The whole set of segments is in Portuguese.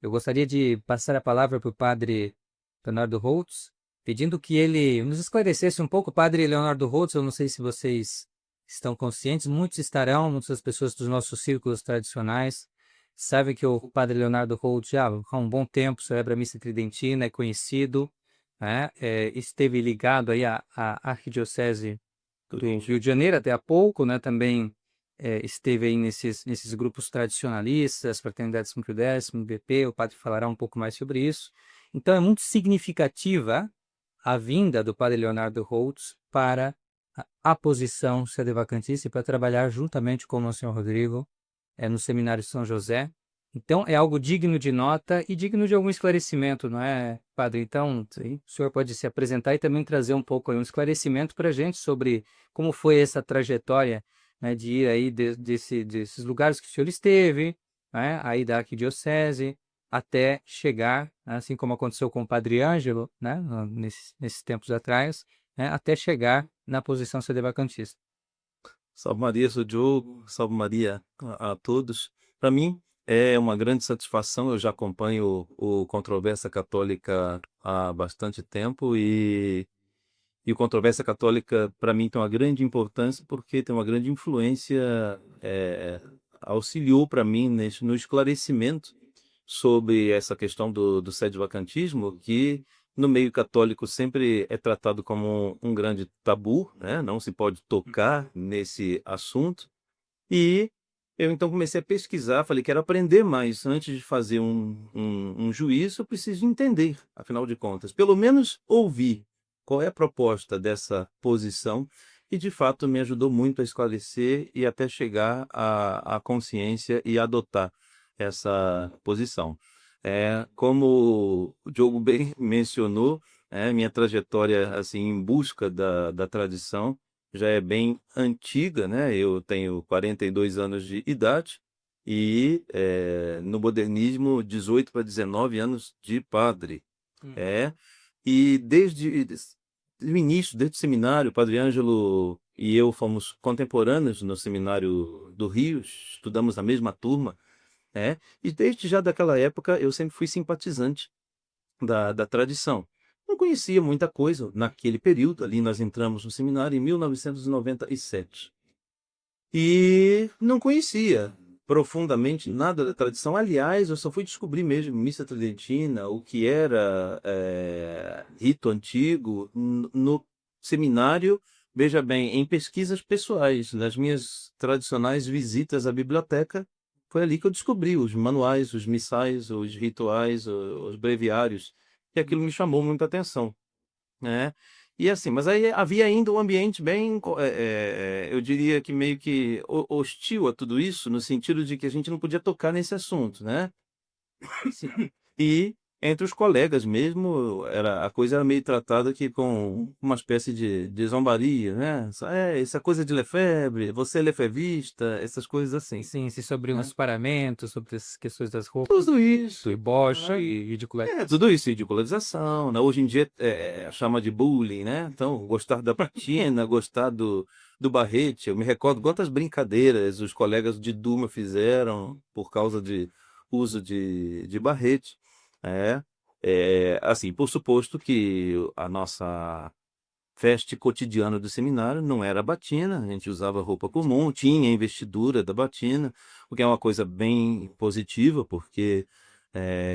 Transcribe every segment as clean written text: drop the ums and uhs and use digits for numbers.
Eu gostaria de passar a palavra para o padre Leonardo Holtz, pedindo que ele nos esclarecesse um pouco. Padre Leonardo Holtz, eu não sei se vocês estão conscientes, muitos estarão, muitas pessoas dos nossos círculos tradicionais sabem que o padre Leonardo Holtz já há um bom tempo celebra a missa tridentina, é conhecido, né? Esteve ligado aí à Arquidiocese do Rio de Janeiro até há pouco, né? Também esteve aí nesses grupos tradicionalistas, Fraternidade São Pio X, BP, o padre falará um pouco mais sobre isso. Então é muito significativa a vinda do padre Leonardo Holtz para a posição sedevacantista e para trabalhar juntamente com o Monsenhor Rodrigo no Seminário São José. Então é algo digno de nota e digno de algum esclarecimento, não é, padre? Então, o senhor pode se apresentar e também trazer um pouco aí, um esclarecimento para a gente sobre como foi essa trajetória, né, de ir aí desses lugares que o senhor esteve, né, aí da arquidiocese, até chegar, assim como aconteceu com o padre Ângelo, né, nesses tempos atrás, né, até chegar na posição sedevacantista. Salve Maria, sou Diogo. Salve Maria a todos. Para mim é uma grande satisfação. Eu já acompanho o Controvérsia Católica há bastante tempo e o Controvérsia Católica para mim tem uma grande importância porque tem uma grande influência, auxiliou para mim no esclarecimento sobre essa questão do sedevacantismo, que no meio católico sempre é tratado como um grande tabu, né? Não se pode tocar nesse assunto. E eu então comecei a pesquisar, falei, quero aprender mais. Antes de fazer um juízo, eu preciso entender, afinal de contas. Pelo menos ouvir qual é a proposta dessa posição, e de fato me ajudou muito a esclarecer e até chegar à consciência e adotar essa posição. Como o Diogo bem mencionou, minha trajetória assim em busca da tradição já é bem antiga, né? Eu tenho 42 anos de idade e no modernismo 18 para 19 anos de padre. É, e desde o início, desde o seminário, o Padre Ângelo e eu fomos contemporâneos no seminário do Rio, estudamos na mesma turma, e desde já daquela época eu sempre fui simpatizante da tradição. Não conhecia muita coisa naquele período, ali nós entramos no seminário em 1997. E não conhecia profundamente nada da tradição. Aliás, eu só fui descobrir mesmo missa tridentina, o que era rito antigo, no seminário, veja bem, em pesquisas pessoais, nas minhas tradicionais visitas à biblioteca. Foi ali que eu descobri os manuais, os missais, os rituais, os breviários, e aquilo me chamou muita atenção, né? E assim, mas aí havia ainda um ambiente bem, eu diria que meio que hostil a tudo isso, no sentido de que a gente não podia tocar nesse assunto, né? Sim. E entre os colegas mesmo, a coisa era meio tratada aqui com uma espécie de zombaria, né? Essa coisa de Lefebvre, você é lefevista, essas coisas assim, Sim, sim, sobre né? os paramentos, sobre as questões das roupas, Tudo do isso. deboche e ridicularidade. Tudo isso, ridicularização, né? Hoje em dia chama de bullying, né? Então, gostar da platina, gostar do barrete. Eu me recordo quantas brincadeiras os colegas de Duma fizeram por causa de uso de barrete. É, assim, por suposto que a nossa veste cotidiana do seminário não era a batina, a gente usava roupa comum, tinha a investidura da batina, o que é uma coisa bem positiva, porque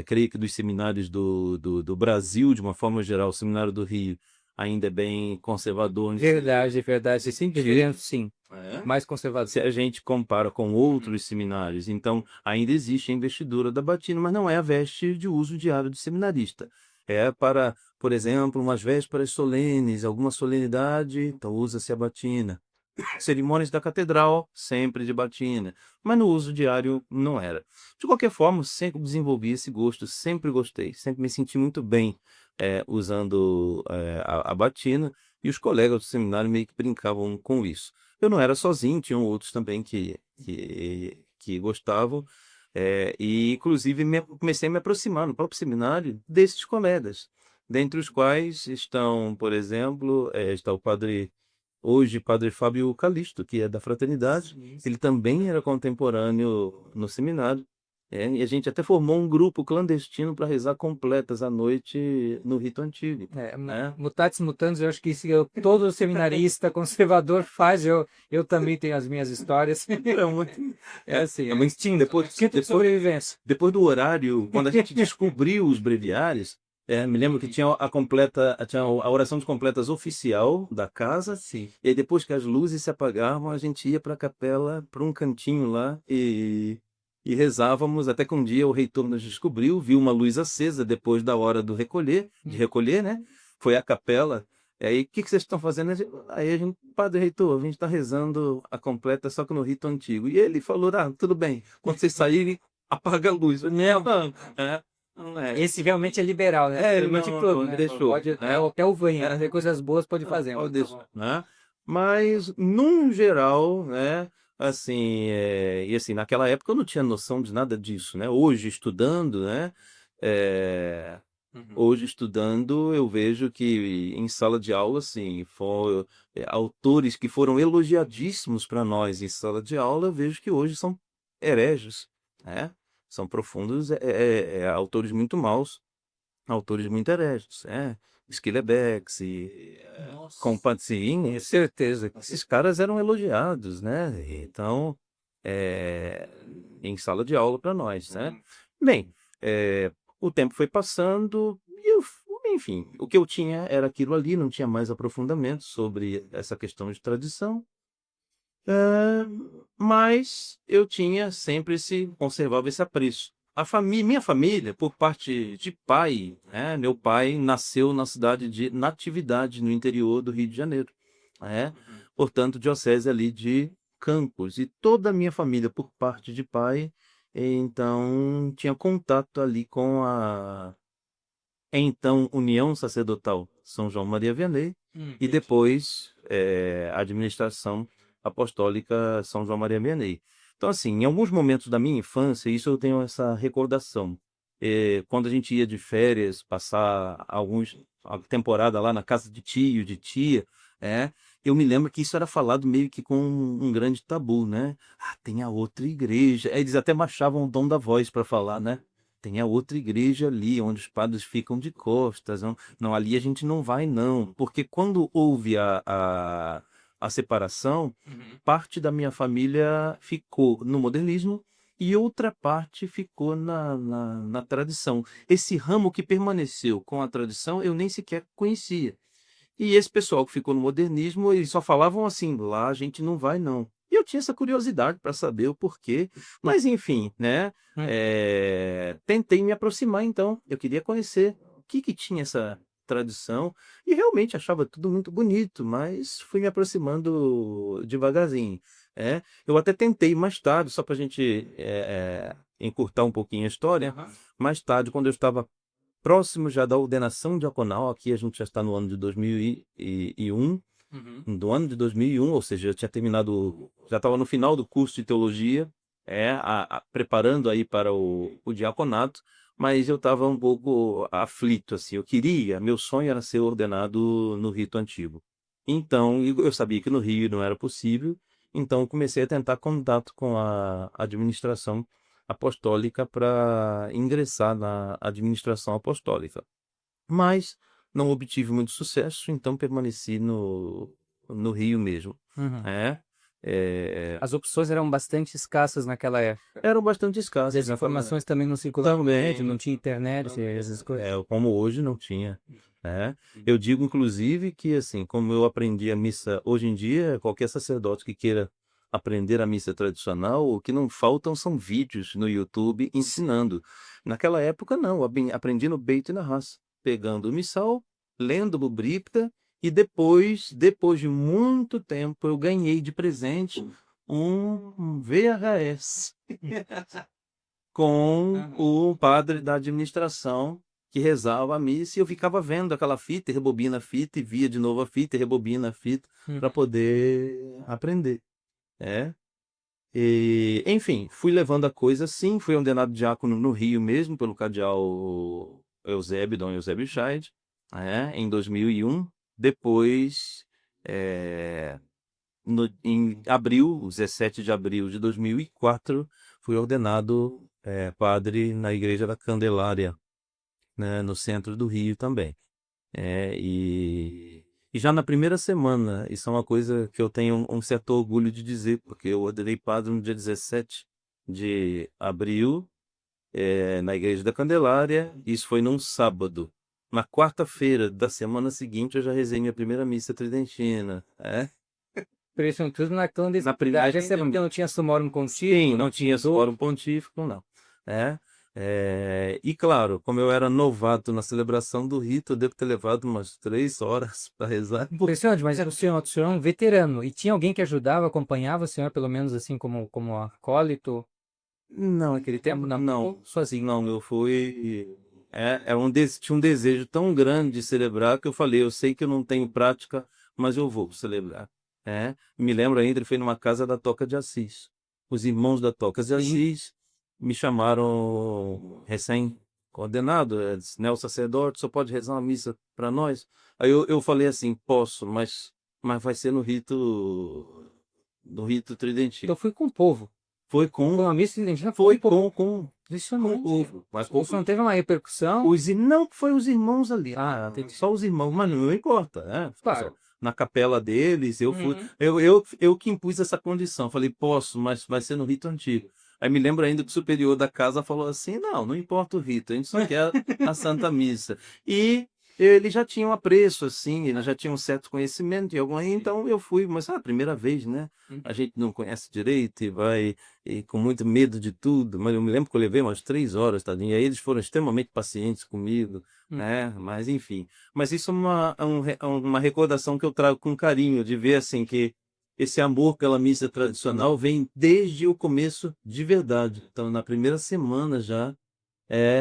creio que dos seminários do Brasil, de uma forma geral, o seminário do Rio ainda é bem conservador nesse Verdade, verdade. Sim, dizendo sim. é? Mais conservador. Se a gente compara com outros seminários, então ainda existe a investidura da batina, mas não é a veste de uso diário do seminarista. É para, por exemplo, umas vésperas solenes, alguma solenidade, então usa-se a batina. Cerimônias da catedral, sempre de batina, mas no uso diário não era. De qualquer forma, sempre desenvolvi esse gosto, sempre gostei, sempre me senti muito bem usando a batina, e os colegas do seminário meio que brincavam com isso. Eu não era sozinho, tinham outros também que gostavam, e inclusive comecei a me aproximar no próprio seminário desses colegas, dentre os quais estão, por exemplo, está o padre, hoje, padre Fábio Calixto, que é da Fraternidade. Sim. Ele também era contemporâneo no seminário. E a gente até formou um grupo clandestino para rezar completas à noite no rito antigo, né? Mutatis mutandis, eu acho que isso todo seminarista conservador faz. Eu também tenho as minhas histórias. É muito, É assim, é é um muito instinto, depois, instinto de sobrevivência. depois do horário, quando a gente descobriu os breviários, me lembro que tinha a completa, tinha a oração de completas oficial da casa, Sim. e aí depois que as luzes se apagavam, a gente ia para a capela, para um cantinho lá e rezávamos, até que um dia o reitor nos descobriu, viu uma luz acesa depois da hora do de recolher, né? Foi à capela. E aí, o que vocês estão fazendo? Aí a gente, Padre Reitor, a gente está rezando a completa, só que no rito antigo. E ele falou, tudo bem, quando vocês saírem, apaga a luz. Eu, não, não é. Esse realmente é liberal, né? Ele Permite não, tudo, não né? deixou, Pode, né? até o banho, fazer coisas boas pode fazer. Pode deixar, né? Mas, num geral, né? Assim, e assim, naquela época eu não tinha noção de nada disso, né? Hoje, estudando, né? É, Hoje, estudando, eu vejo que em sala de aula, assim, autores que foram elogiadíssimos para nós em sala de aula, eu vejo que hoje são hereges, né? São profundos, autores muito maus, autores muito hereges, Skillebeck, Compassini, certeza. Esses caras eram elogiados, né? Então, é, em sala de aula para nós, né? Bem, o tempo foi passando e enfim, o que eu tinha era aquilo ali, não tinha mais aprofundamento sobre essa questão de tradição. É, mas eu tinha sempre conservava esse apreço. Minha família, por parte de pai, né? Meu pai nasceu na cidade de Natividade, no interior do Rio de Janeiro, né? Portanto, diocese ali de Campos. E toda a minha família, por parte de pai, então tinha contato ali com a então União Sacerdotal São João Maria Vianney e depois a Administração Apostólica São João Maria Vianney. Então, assim, em alguns momentos da minha infância, isso eu tenho essa recordação. Quando a gente ia de férias, passar a temporada lá na casa de tio, de tia, eu me lembro que isso era falado meio que com um grande tabu, né? Ah, tem a outra igreja. Aí eles até machavam o tom da voz para falar, né? Tem a outra igreja ali, onde os padres ficam de costas. Não, não, ali a gente não vai, não. Porque quando houve a separação, parte da minha família ficou no modernismo e outra parte ficou na tradição. Esse ramo que permaneceu com a tradição, eu nem sequer conhecia. E esse pessoal que ficou no modernismo, eles só falavam assim, lá a gente não vai não. E eu tinha essa curiosidade para saber o porquê, mas enfim, né? Tentei me aproximar então, eu queria conhecer o que tinha essa tradição e realmente achava tudo muito bonito, mas fui me aproximando devagarzinho. Eu até tentei mais tarde, só para a gente encurtar um pouquinho a história, mais tarde, quando eu estava próximo já da ordenação diaconal, aqui a gente já está no ano de 2001, do ano de 2001, ou seja, eu tinha terminado, já estava no final do curso de teologia, preparando aí para o diaconato, mas eu estava um pouco aflito, assim, meu sonho era ser ordenado no rito antigo. Então, eu sabia que no Rio não era possível, então eu comecei a tentar contato com a administração apostólica para ingressar na administração apostólica. Mas não obtive muito sucesso, então permaneci no Rio mesmo. Uhum. É, é, As opções eram bastante escassas naquela época. Eram bastante escassas. As informações também não circulavam, Também, não tinha internet, essas coisas. como hoje não tinha. Eu digo, inclusive, que assim, como eu aprendi a missa hoje em dia, qualquer sacerdote que queira aprender a missa tradicional, o que não faltam são vídeos no YouTube ensinando. Naquela época, não, eu aprendi no Beit na raça, pegando o missal, lendo o Bricta, e depois de muito tempo, eu ganhei de presente um VHS com o padre da administração que rezava a missa e eu ficava vendo aquela fita, e rebobina a fita e via de novo a fita, e rebobina a fita para poder aprender, né? E, enfim, fui levando a coisa assim, fui ordenado diácono no Rio mesmo pelo cardeal Dom Eusébio Scheid, em 2001. Depois, em abril, 17 de abril de 2004, fui ordenado padre na Igreja da Candelária, né, no centro do Rio também. E já na primeira semana, isso é uma coisa que eu tenho um certo orgulho de dizer, porque eu ordenei padre no dia 17 de abril, na Igreja da Candelária, isso foi num sábado. Na quarta-feira da semana seguinte, eu já rezei minha primeira missa tridentina. Por isso, tudo na Na clandestinidade. primeira, Essa é porque não tinha sumorum sim, contínuo, não tinha fórum pontífico, não. E claro, como eu era novato na celebração do rito, eu devo ter levado umas 3 horas para rezar. Impressionante, mas o senhor é um veterano. E tinha alguém que ajudava, acompanhava o senhor, pelo menos assim, como acólito? Não, aquele tempo Não. não, sozinho não, eu fui. Tinha um desejo tão grande de celebrar que eu falei, eu sei que eu não tenho prática, mas eu vou celebrar. Me lembro ainda, ele foi numa casa da Toca de Assis. Os irmãos da Toca de Assis me chamaram recém-condenado, disse, né, o sacerdote só pode rezar uma missa para nós. Aí eu falei assim, posso, mas vai ser no rito tridentino. Eu fui com o povo. Foi Foi com uma missa identidade foi com o povo. com Impressionante. o povo. Mas O senhor não teve uma repercussão? não foi os irmãos ali. Entendi. Só os irmãos, mas não importa, né? Claro. Na capela deles, eu fui. Uhum. Eu que impus essa condição. Falei, posso, mas vai ser no rito antigo. Aí me lembro ainda que o superior da casa falou assim: não importa o rito, a gente só quer a Santa Missa. E ele já tinha um apreço, assim, ele já tinha um certo conhecimento, então eu fui, mas a primeira vez, né? A gente não conhece direito e vai com muito medo de tudo, mas eu me lembro que eu levei umas 3 horas, tadinho, e aí eles foram extremamente pacientes comigo, né? Mas enfim, mas isso é uma recordação que eu trago com carinho, de ver assim que esse amor pela missa tradicional vem desde o começo de verdade. Então, na primeira semana já,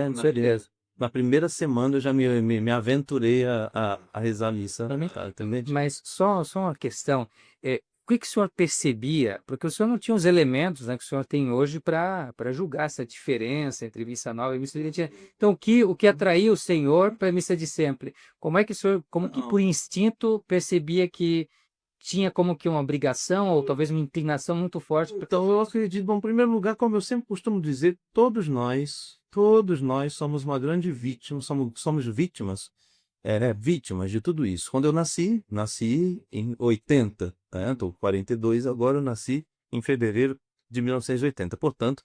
Com certeza. na primeira semana eu já me aventurei a rezar a missa, tá, entendeu? Mas só uma questão. O que o senhor percebia? Porque o senhor não tinha os elementos, né, que o senhor tem hoje para julgar essa diferença entre missa nova e missa tridentina. Então, o que atraía o senhor para a missa de sempre? Como é que o senhor, como que por instinto, percebia que tinha como que uma obrigação ou talvez uma inclinação muito forte? Então, eu acredito, bom, em primeiro lugar, como eu sempre costumo dizer, todos nós somos uma grande vítima, somos vítimas, vítimas de tudo isso. Quando eu nasci em 80, né? Estou com 42, agora eu nasci em fevereiro de 1980. Portanto,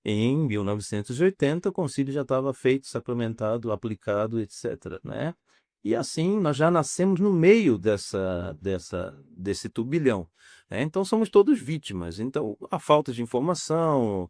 em 1980, o concílio já estava feito, sacramentado, aplicado, etc., né? E assim, nós já nascemos no meio desse turbilhão, né? Então, somos todos vítimas. Então, a falta de informação,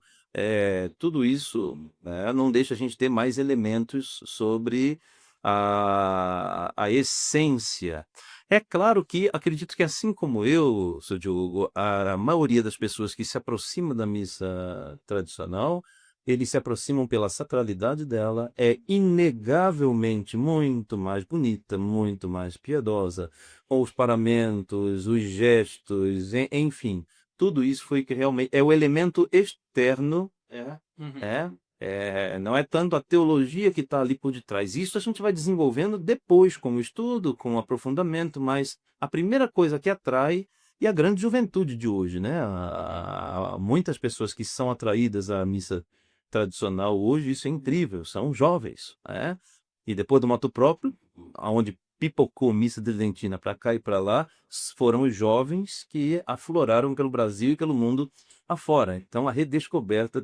tudo isso, né, não deixa a gente ter mais elementos sobre a essência. É claro que acredito que, assim como eu, seu Diogo, a maioria das pessoas que se aproxima da missa tradicional, eles se aproximam pela sacralidade dela, é inegavelmente muito mais bonita, muito mais piedosa, com os paramentos, os gestos, enfim, tudo isso foi que realmente é o elemento externo, não é tanto a teologia que está ali por detrás. Isso a gente vai desenvolvendo depois, com o estudo, com o aprofundamento, mas a primeira coisa que atrai é a grande juventude de hoje, né? Muitas pessoas que são atraídas à missa tradicional hoje, isso é incrível, são jovens, né? E depois do motu próprio, aonde pipocou missa tridentina para cá e para lá, foram os jovens que afloraram pelo Brasil e pelo mundo afora. Então, a redescoberta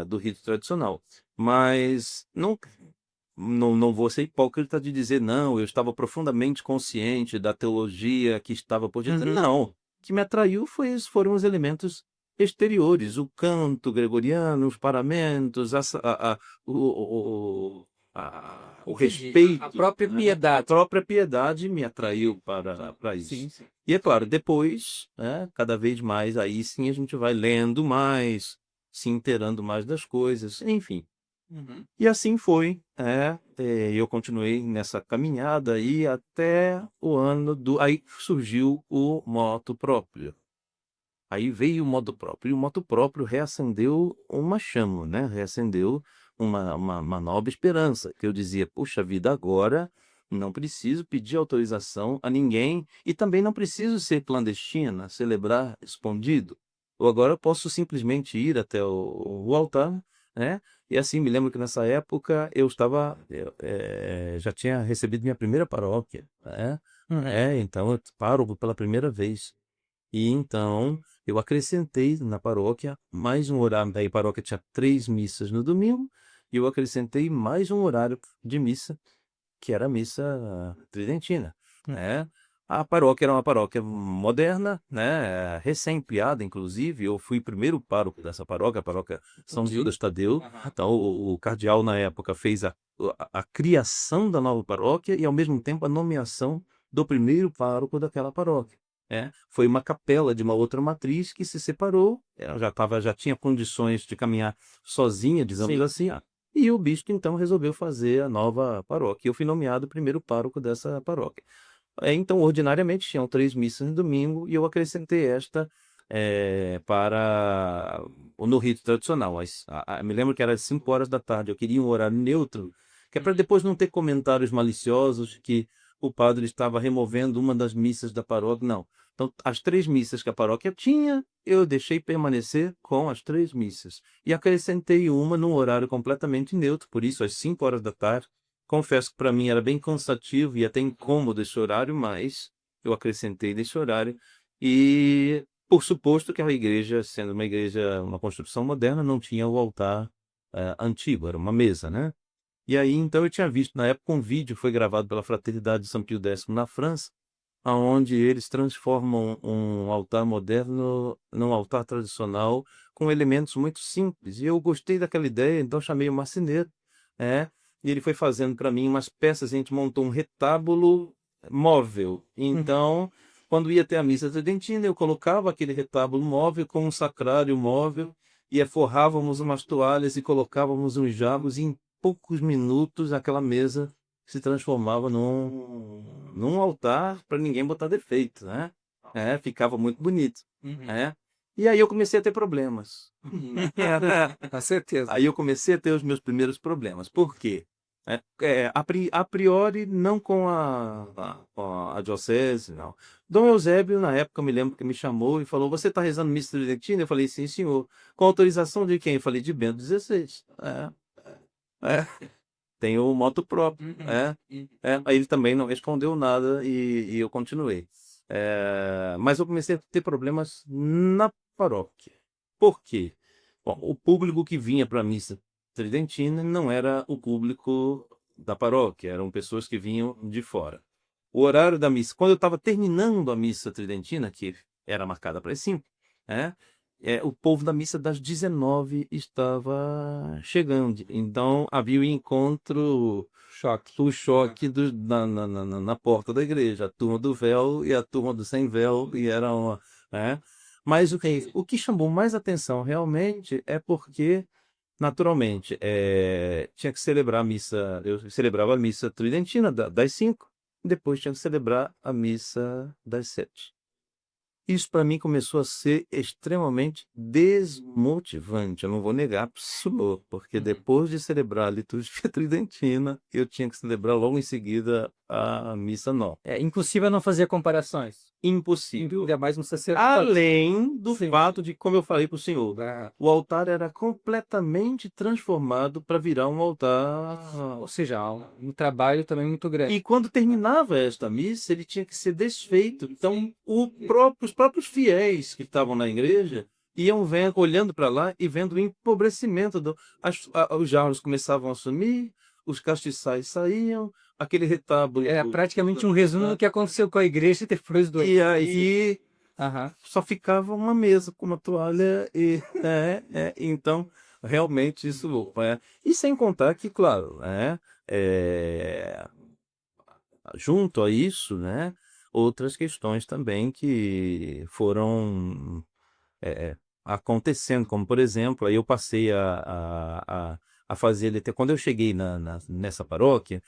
do rito tradicional. Mas não vou ser hipócrita de dizer, não, eu estava profundamente consciente da teologia que estava por detrás. Não, o que me atraiu foram os elementos exteriores, o canto gregoriano, os paramentos, o respeito, A própria né? A piedade. própria piedade me atraiu para isso. Sim, sim. E é claro, depois, né, cada vez mais, aí sim a gente vai lendo mais, se inteirando mais das coisas, enfim. E assim foi, eu continuei nessa caminhada aí até o ano aí surgiu o moto próprio. Aí veio o moto próprio, e o moto próprio reacendeu uma chama, né? Reacendeu uma nova esperança, que eu dizia, puxa vida, agora não preciso pedir autorização a ninguém e também não preciso ser clandestina, celebrar escondido. ou agora eu posso simplesmente ir até o altar, né? E assim, me lembro que nessa época já tinha recebido minha primeira paróquia, né? Então eu paro pela primeira vez. E então eu acrescentei na paróquia mais um horário. Daí a paróquia tinha 3 missas no domingo, e eu acrescentei mais um horário de missa, que era a missa tridentina, né? A paróquia era uma paróquia moderna, né? Recém-criada, inclusive. Eu fui primeiro pároco dessa paróquia, a paróquia São Judas Tadeu. Então, o cardeal, na época, fez a criação da nova paróquia e, ao mesmo tempo, a nomeação do primeiro pároco daquela paróquia. Foi uma capela de uma outra matriz que se separou. Ela já tinha condições de caminhar sozinha, dizemos assim. E o bispo, então, resolveu fazer a nova paróquia. Eu fui nomeado primeiro pároco dessa paróquia. Então, ordinariamente, tinham 3 missas no domingo, e eu acrescentei esta no rito tradicional. Me lembro que era às 5 horas da tarde. Eu queria um horário neutro, que é para depois não ter comentários maliciosos que o padre estava removendo uma das missas da paróquia. Não. Então, as 3 missas que a paróquia tinha, eu deixei permanecer com as 3 missas. E acrescentei uma num horário completamente neutro, por isso, às 5 horas da tarde. Confesso que para mim era bem cansativo e até incômodo esse horário, mas eu acrescentei nesse horário. E por suposto que a igreja, sendo uma igreja, uma construção moderna, não tinha o altar antigo, era uma mesa, né? E aí, então, eu tinha visto, na época, um vídeo foi gravado pela Fraternidade de São Pio X na França, onde eles transformam um altar moderno num altar tradicional com elementos muito simples. E eu gostei daquela ideia, então chamei o marceneiro, e ele foi fazendo para mim umas peças. A gente montou um retábulo móvel. Então, quando ia ter a missa tridentina, eu colocava aquele retábulo móvel com um sacrário móvel, e forrávamos umas toalhas e colocávamos uns jarros, e em poucos minutos aquela mesa se transformava num altar para ninguém botar defeito, né? Ficava muito bonito, né? E aí eu comecei a ter problemas. Com certeza. Aí eu comecei a ter os meus primeiros problemas. Por quê? A priori, não com a diocese, não. Dom Eusébio, na época, eu me lembro que me chamou e falou: "Você está rezando missa tridentina?" Eu falei: "Sim, senhor." "Com autorização de quem?" Eu falei: "De Bento XVI." Tem o moto próprio. Aí ele também não respondeu nada, e eu continuei. Mas eu comecei a ter problemas na paróquia. Por quê? Bom, o público que vinha para a missa tridentina não era o público da paróquia, eram pessoas que vinham de fora. O horário da missa, quando eu estava terminando a missa tridentina, que era marcada para as 5, o povo da missa das 19 estava chegando. Então havia o encontro, o choque na porta da igreja, a turma do véu e a turma do sem véu, e era uma. Mas o que chamou mais atenção realmente é porque, naturalmente, tinha que celebrar a missa. Eu celebrava a missa tridentina das 5, depois tinha que celebrar a missa das 7. Isso para mim começou a ser extremamente desmotivante. Eu não vou negar para o senhor, porque depois de celebrar a liturgia tridentina, eu tinha que celebrar logo em seguida a missa nova. É impossível não fazer comparações. Impossível. Ainda mais um sacerdote. Além do Sim. fato de, como eu falei para o senhor, o altar era completamente transformado para virar um altar. Ou seja, há um trabalho também muito grande. E quando terminava esta missa, ele tinha que ser desfeito. Então, os próprios fiéis que estavam na igreja iam olhando para lá e vendo o empobrecimento. Os jarros começavam a sumir, os castiçais saíam, aquele retábulo. É praticamente um resumo do que aconteceu com a igreja depois do. E aí Aham. só ficava uma mesa com uma toalha. Então, realmente isso. E sem contar que, claro, junto a isso, né, outras questões também que foram acontecendo, como por exemplo, aí eu passei a fazer quando eu cheguei nessa paróquia,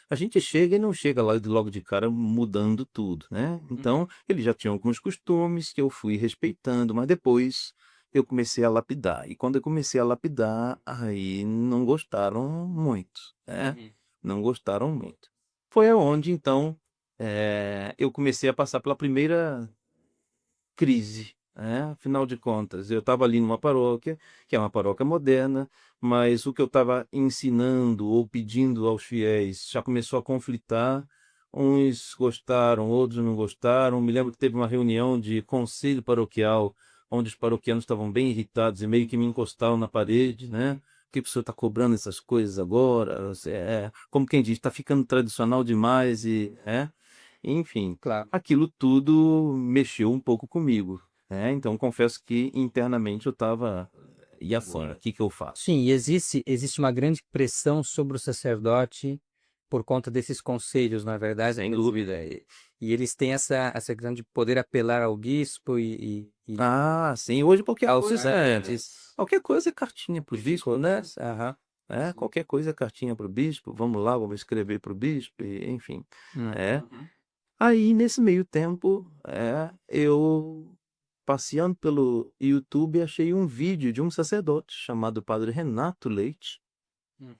a gente chega e não chega lá logo de cara mudando tudo, né? Então, eles já tinham alguns costumes que eu fui respeitando, mas depois eu comecei a lapidar. E quando eu comecei a lapidar, aí não gostaram muito, né? Não gostaram muito. Foi onde, então, eu comecei a passar pela primeira crise Afinal de contas, eu estava ali numa paróquia, que é uma paróquia moderna, mas o que eu estava ensinando ou pedindo aos fiéis já começou a conflitar. Uns gostaram, outros não gostaram. Me lembro que teve uma reunião de conselho paroquial, onde os paroquianos estavam bem irritados e meio que me encostaram na parede, né? Por que o senhor está cobrando essas coisas agora? Como quem diz, está ficando tradicional demais enfim, Claro. aquilo tudo mexeu um pouco comigo. Então, confesso que internamente eu estava, e agora? O que que eu faço? Sim, e existe uma grande pressão sobre o sacerdote por conta desses conselhos, na verdade. Sem dúvida. E eles têm essa questão de poder apelar ao bispo e Ah, sim, hoje qualquer aos coisa crentes. qualquer coisa é cartinha para o bispo, né? Aham. Qualquer coisa é cartinha para o bispo, vamos lá, vamos escrever para o bispo, enfim. É. Uhum. Aí, nesse meio tempo, eu, passeando pelo YouTube, achei um vídeo de um sacerdote chamado Padre Renato Leite,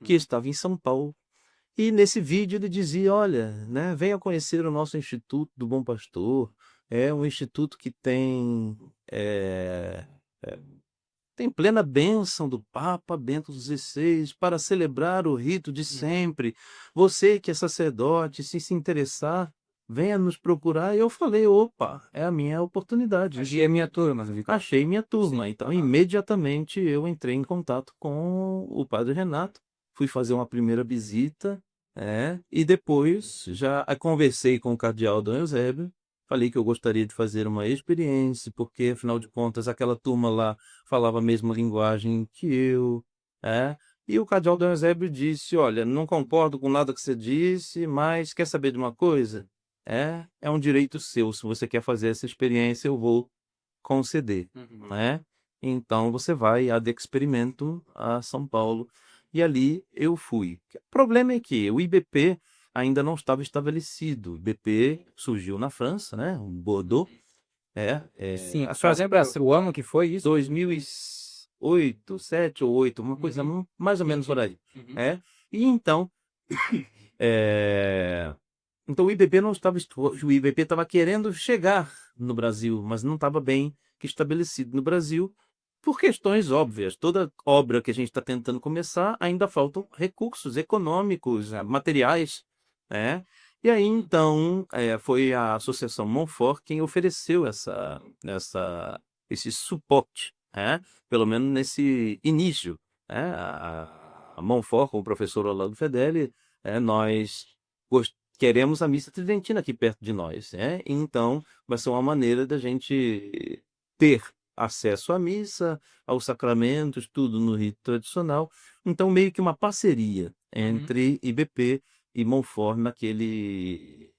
que Uhum. estava em São Paulo. E nesse vídeo ele dizia, olha, né, venha conhecer o nosso Instituto do Bom Pastor. É um instituto que tem plena bênção do Papa Bento XVI para celebrar o rito de Uhum. sempre. Você que é sacerdote, se interessar, venha nos procurar. E eu falei, opa, é a minha oportunidade. Achei a minha turma, Victor. Achei minha turma. Sim. Então, imediatamente eu entrei em contato com o Padre Renato, fui fazer uma primeira visita, e depois já conversei com o cardeal Dom Eusébio, falei que eu gostaria de fazer uma experiência, porque afinal de contas aquela turma lá falava a mesma linguagem que eu, e o cardeal Dom Eusébio disse, olha, não concordo com nada que você disse, mas quer saber de uma coisa? É um direito seu, se você quer fazer essa experiência, eu vou conceder, Uhum. né? Então você vai ad experimento a São Paulo e ali eu fui. O problema é que o IBP ainda não estava estabelecido. O IBP surgiu na França, né? O Bordeaux, Sim, a senhora acho lembra que o ano que foi isso? 2008, 7 ou 8, uma coisa mais ou menos por aí. Uhum. E então, é, então o IBP não estava, o IBP estava querendo chegar no Brasil, mas não estava bem estabelecido no Brasil por questões óbvias. Toda obra que a gente está tentando começar ainda faltam recursos econômicos, materiais, né? E aí então foi a Associação Monfort quem ofereceu esse suporte, pelo menos nesse início, a Monfort com o professor Orlando Fedeli, nós queremos a missa tridentina aqui perto de nós, então vai ser uma maneira da gente ter acesso à missa, aos sacramentos, tudo no rito tradicional. Então, meio que uma parceria Uhum. entre IBP e Monfort naquele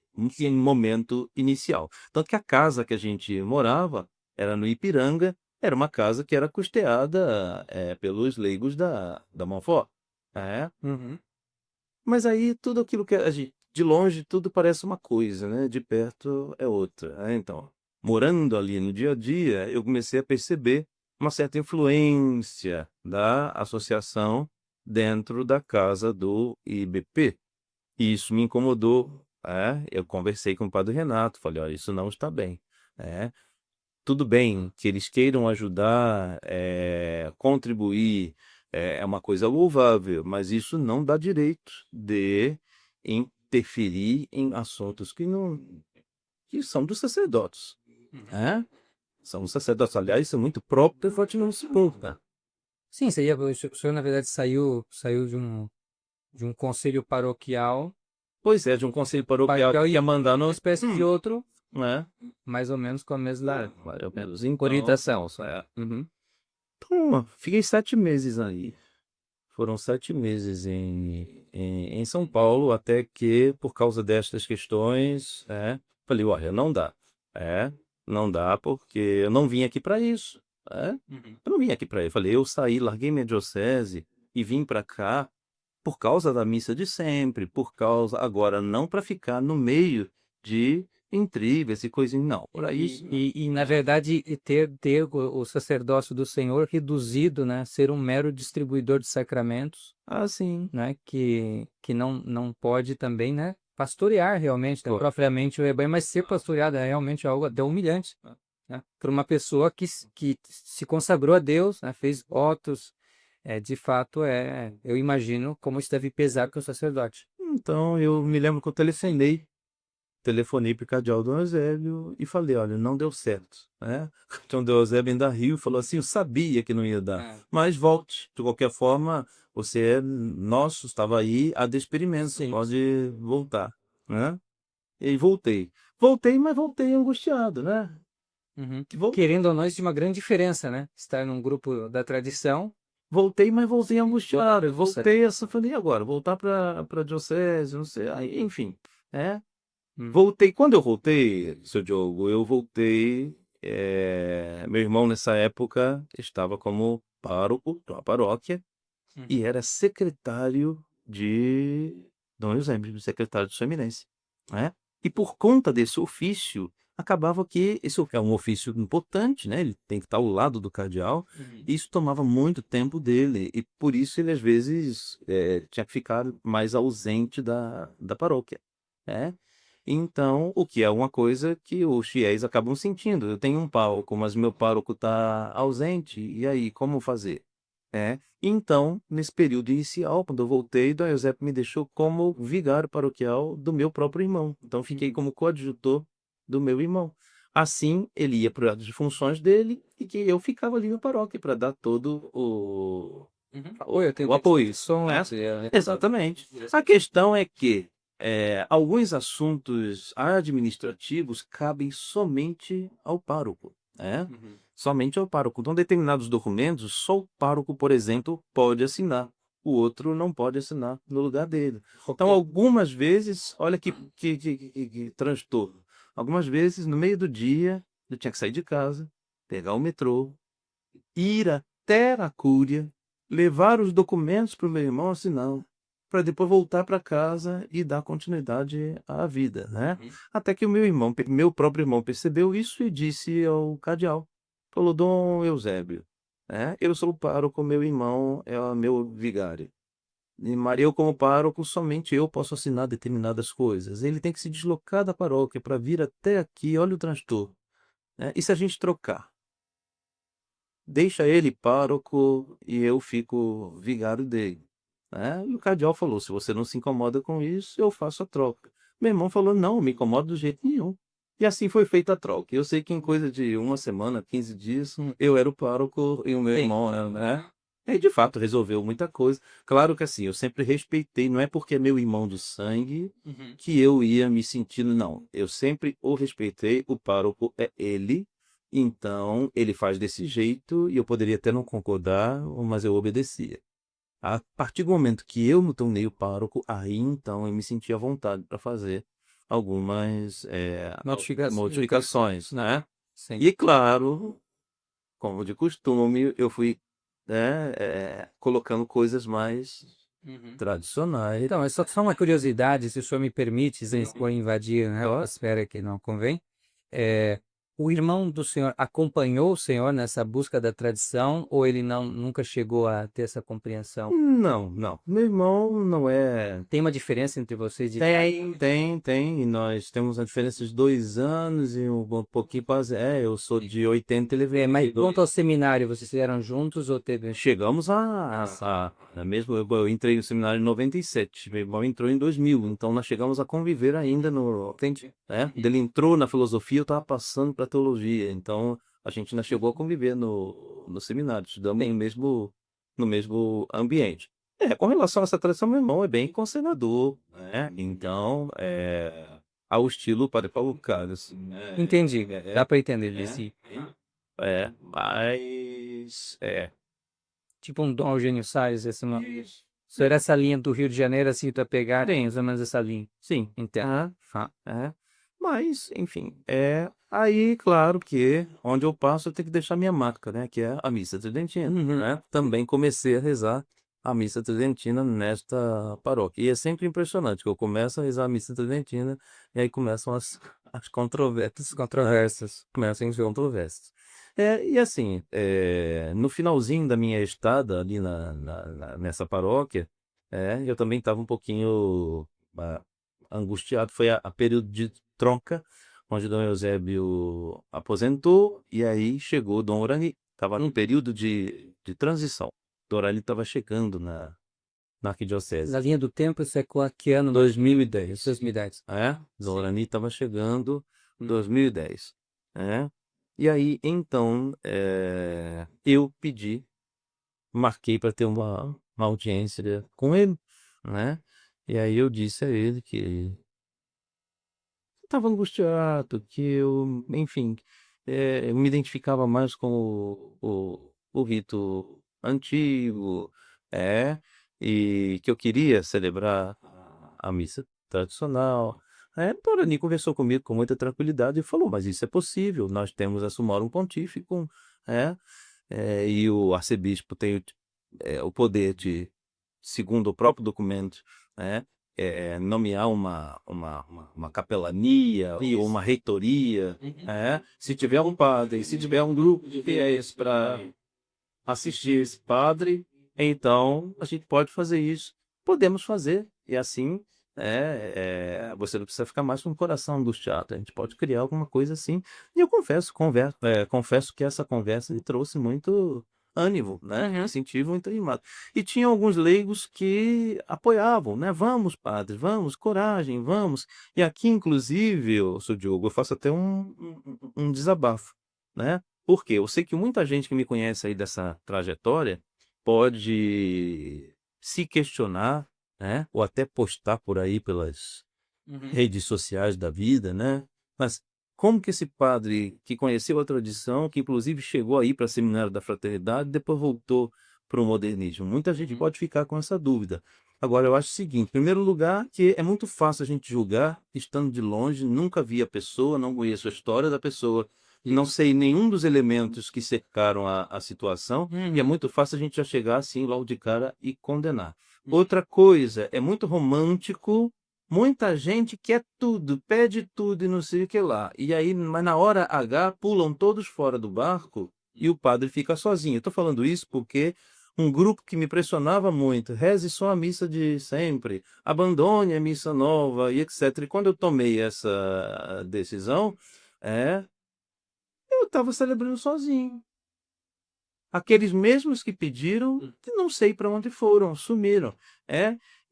momento inicial. Tanto que a casa que a gente morava era no Ipiranga, era uma casa que era custeada pelos leigos da Monfort. Uhum. Mas aí tudo aquilo que a gente, de longe tudo parece uma coisa, né? De perto é outra. Então, morando ali no dia a dia, eu comecei a perceber uma certa influência da associação dentro da casa do IBP. E isso me incomodou. Eu conversei com o padre Renato, falei, olha, isso não está bem. Tudo bem que eles queiram ajudar, contribuir, é uma coisa louvável, mas isso não dá direito de interferir em assuntos que não, que são dos sacerdotes, Uhum. né? São os sacerdotes, aliás, isso é muito próprio do Vaticano II, né? Sim, o senhor, na verdade, saiu de um conselho paroquial, Pois é, de um conselho paroquial que e ia mandar uma no, espécie de outro, né? mais ou menos com a mesma Mais ou menos. Então, orientação. Só. Uhum. então, fiquei 7 meses aí. Foram 7 meses em São Paulo, até que, por causa destas questões, falei, olha, não dá. Não dá, porque eu não vim aqui para isso. Uhum. Eu não vim aqui para isso. Falei, eu saí, larguei minha diocese e vim para cá por causa da missa de sempre, por causa, agora, não para ficar no meio de intrigas e coisinhas, não. Por aí, Na verdade, ter o sacerdócio do Senhor reduzido, né, ser um mero distribuidor de sacramentos, assim, né, que não pode também, né, pastorear realmente, né, pô, propriamente o rebanho, mas ser pastoreado é realmente algo até humilhante, né? Por uma pessoa que se consagrou a Deus, né? Fez votos, de fato, eu imagino como isso deve pesar para o sacerdote. Então, eu me lembro que eu telefonei para o cardeal Dom Eusébio e falei, olha, não deu certo, né? Então, Dom Eusébio ainda riu e falou assim, eu sabia que não ia dar, mas volte, de qualquer forma, você é nosso, estava aí a de experimento, Sim. pode voltar, né? E aí voltei. Voltei, mas voltei angustiado, né? Uhum. Vol- Querendo ou não, existe uma grande diferença, né? Estar num grupo da tradição. Voltei, mas voltei angustiado. Eu voltei essa, falei, e agora? Voltar para diocese, não sei, aí, enfim, né? Hum. Voltei. Quando eu voltei, seu Diogo, eu voltei. Meu irmão, nessa época, estava como pároco de uma paróquia e era secretário de Dom Eusébio, secretário de Sua Eminência, né? E por conta desse ofício, acabava que esse é um ofício importante, né? Ele tem que estar ao lado do cardeal. E isso tomava muito tempo dele e por isso ele às vezes tinha que ficar mais ausente da paróquia, né? Então, o que é uma coisa que os fiéis acabam sentindo. Eu tenho um pároco, mas meu pároco está ausente, e aí, como fazer? Então, nesse período inicial, quando eu voltei, Dom Eusébio me deixou como vigário paroquial do meu próprio irmão. Então, fiquei como coadjutor do meu irmão. Assim, ele ia para as funções dele e que eu ficava ali na paróquia para dar todo Oi, eu tenho o apoio, né? petições, Exatamente. A questão é que alguns assuntos administrativos cabem somente ao pároco, né? Somente ao pároco. Então, determinados documentos, só o pároco, por exemplo, pode assinar. O outro não pode assinar no lugar dele. Então, algumas vezes, olha que transtorno. Algumas vezes, no meio do dia, eu tinha que sair de casa, pegar o metrô, ir até a cúria, levar os documentos para o meu irmão assinar, para depois voltar para casa e dar continuidade à vida, né? Até que o meu irmão, meu próprio irmão, percebeu isso e disse ao cardeal, falou, Dom Eusébio, eu sou o pároco, meu irmão é o meu vigário. Eu, como pároco, somente eu posso assinar determinadas coisas. Ele tem que se deslocar da paróquia para vir até aqui, olha o transtorno, né? E se a gente trocar? Deixa ele pároco e eu fico vigário dele, né? E o cardeal falou, se você não se incomoda com isso, eu faço a troca. Meu irmão falou, não, me incomoda do jeito nenhum. E assim foi feita a troca. Eu sei que em coisa de uma semana, 15 dias, eu era o pároco e o meu irmão era, né? E de fato resolveu muita coisa. Claro que assim, eu sempre respeitei, não é porque é meu irmão do sangue que eu ia me sentindo, não. Eu sempre o respeitei, o pároco é ele, então, ele faz desse jeito e eu poderia até não concordar, mas eu obedecia. A partir do momento que eu me tornei o pároco, aí então eu me senti à vontade para fazer algumas modificações, né? Sim. E claro, como de costume, eu fui colocando coisas mais tradicionais. Então, é só uma curiosidade, se o senhor me permite, sem for invadir, né, a esfera que não convém. O irmão do senhor acompanhou o senhor nessa busca da tradição ou ele nunca chegou a ter essa compreensão? Não, não. Meu irmão não é. Tem uma diferença entre vocês de Tem. E nós temos a diferença de 2 anos e um pouquinho quase. Eu sou de 80 e ele veio. mas quanto ao seminário, vocês fizeram juntos ou teve? Chegamos mesmo. Eu entrei no seminário em 97. Meu irmão entrou em 2000. Então nós chegamos a conviver ainda no. Entendi. Ele entrou na filosofia, eu estava passando para teologia. Então a gente ainda chegou a conviver no seminário. Estudamos no mesmo ambiente. Com relação a essa tradição, meu irmão é bem conservador, né? Então, ao estilo Padre Paulo Cássio, assim, né? Entendi, dá para entender esse Mas, tipo um Dom Eugênio Salles, esse nome. O senhor essa linha do Rio de Janeiro, assim, para pegar, tem mais ou menos essa linha. sim, Entendo. mas, enfim, aí, claro que onde eu passo eu tenho que deixar minha marca, né? Que é a missa tridentina, né? Também comecei a rezar a missa tridentina nesta paróquia. E é sempre impressionante que eu começo a rezar a missa tridentina e aí começam as controvérsias. Começam as controvérsias. E assim, no finalzinho da minha estada ali nessa paróquia, eu também estava um pouquinho angustiado. Foi a período de troca, onde Dom Eusébio aposentou, e aí chegou Dom Orani. Estava num período de transição. Dom Orani estava chegando na arquidiocese. Na linha do tempo, isso é com que ano? 2010. 2010. Dom Orani estava chegando em 2010. E aí, então, eu marquei para ter uma audiência com ele, né? E aí eu disse a ele que estava angustiado, que eu, enfim, eu me identificava mais com o rito antigo, e que eu queria celebrar a missa tradicional. Torani conversou comigo com muita tranquilidade e falou, mas isso é possível, nós temos a Summorum Pontificum, é, e o arcebispo tem o poder de, segundo o próprio documento, né, nomear uma capelania ou uma reitoria, se tiver um padre, se tiver um grupo de fiéis para assistir esse padre, então a gente pode fazer isso, podemos fazer, e assim você não precisa ficar mais com o coração angustiado, a gente pode criar alguma coisa assim, e eu confesso que essa conversa me trouxe muito ânimo, né? Me senti muito animado. E tinha alguns leigos que apoiavam, né? Vamos, padre, vamos, coragem, vamos. E aqui, inclusive, seu Diogo, eu faço até um desabafo, né? Porque eu sei que muita gente que me conhece aí dessa trajetória pode se questionar, né? Ou até postar por aí pelas redes sociais da vida, né? Mas como que esse padre que conheceu a tradição, que inclusive chegou aí para Seminário da Fraternidade, depois voltou para o modernismo? Muita gente pode ficar com essa dúvida. Agora, eu acho o seguinte, em primeiro lugar, que é muito fácil a gente julgar estando de longe, nunca vi a pessoa, não conheço a história da pessoa, não sei nenhum dos elementos que cercaram a situação, e é muito fácil a gente já chegar assim, logo de cara, e condenar. Outra coisa, é muito romântico, muita gente quer tudo, pede tudo e não sei o que lá. E aí, mas na hora H, pulam todos fora do barco e o padre fica sozinho. Estou falando isso porque um grupo que me pressionava muito, reze só a missa de sempre, abandone a missa nova e etc. E quando eu tomei essa decisão, eu estava celebrando sozinho. Aqueles mesmos que pediram, não sei para onde foram, sumiram.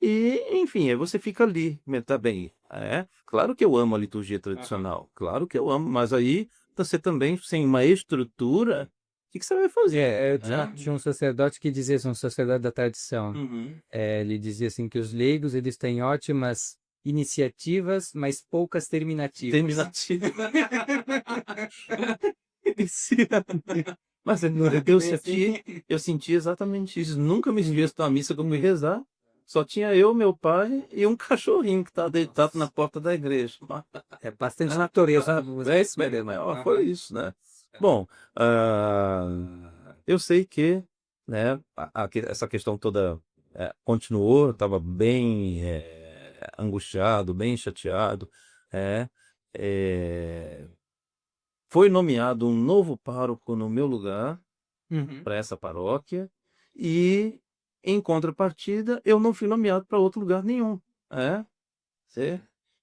E, enfim, aí você fica ali, tá bem. Claro que eu amo a liturgia tradicional, claro que eu amo, mas aí você também, sem uma estrutura, o que você vai fazer? Tinha um sacerdote que dizia, um sacerdote da tradição, Uhum. ele dizia assim que os leigos eles têm ótimas iniciativas, mas poucas terminativas. Terminativa. Mas eu senti exatamente isso. Nunca me esqueço da missa como rezar. Só tinha eu, meu pai e um cachorrinho que estava deitado na porta da igreja. É bastante natureza. É isso mesmo, foi isso, né? Bom, eu sei que, né, essa questão toda continuou, eu estava bem angustiado, bem chateado. é, é, Foi nomeado um novo pároco no meu lugar para essa paróquia e, em contrapartida, eu não fui nomeado para outro lugar nenhum. Cê-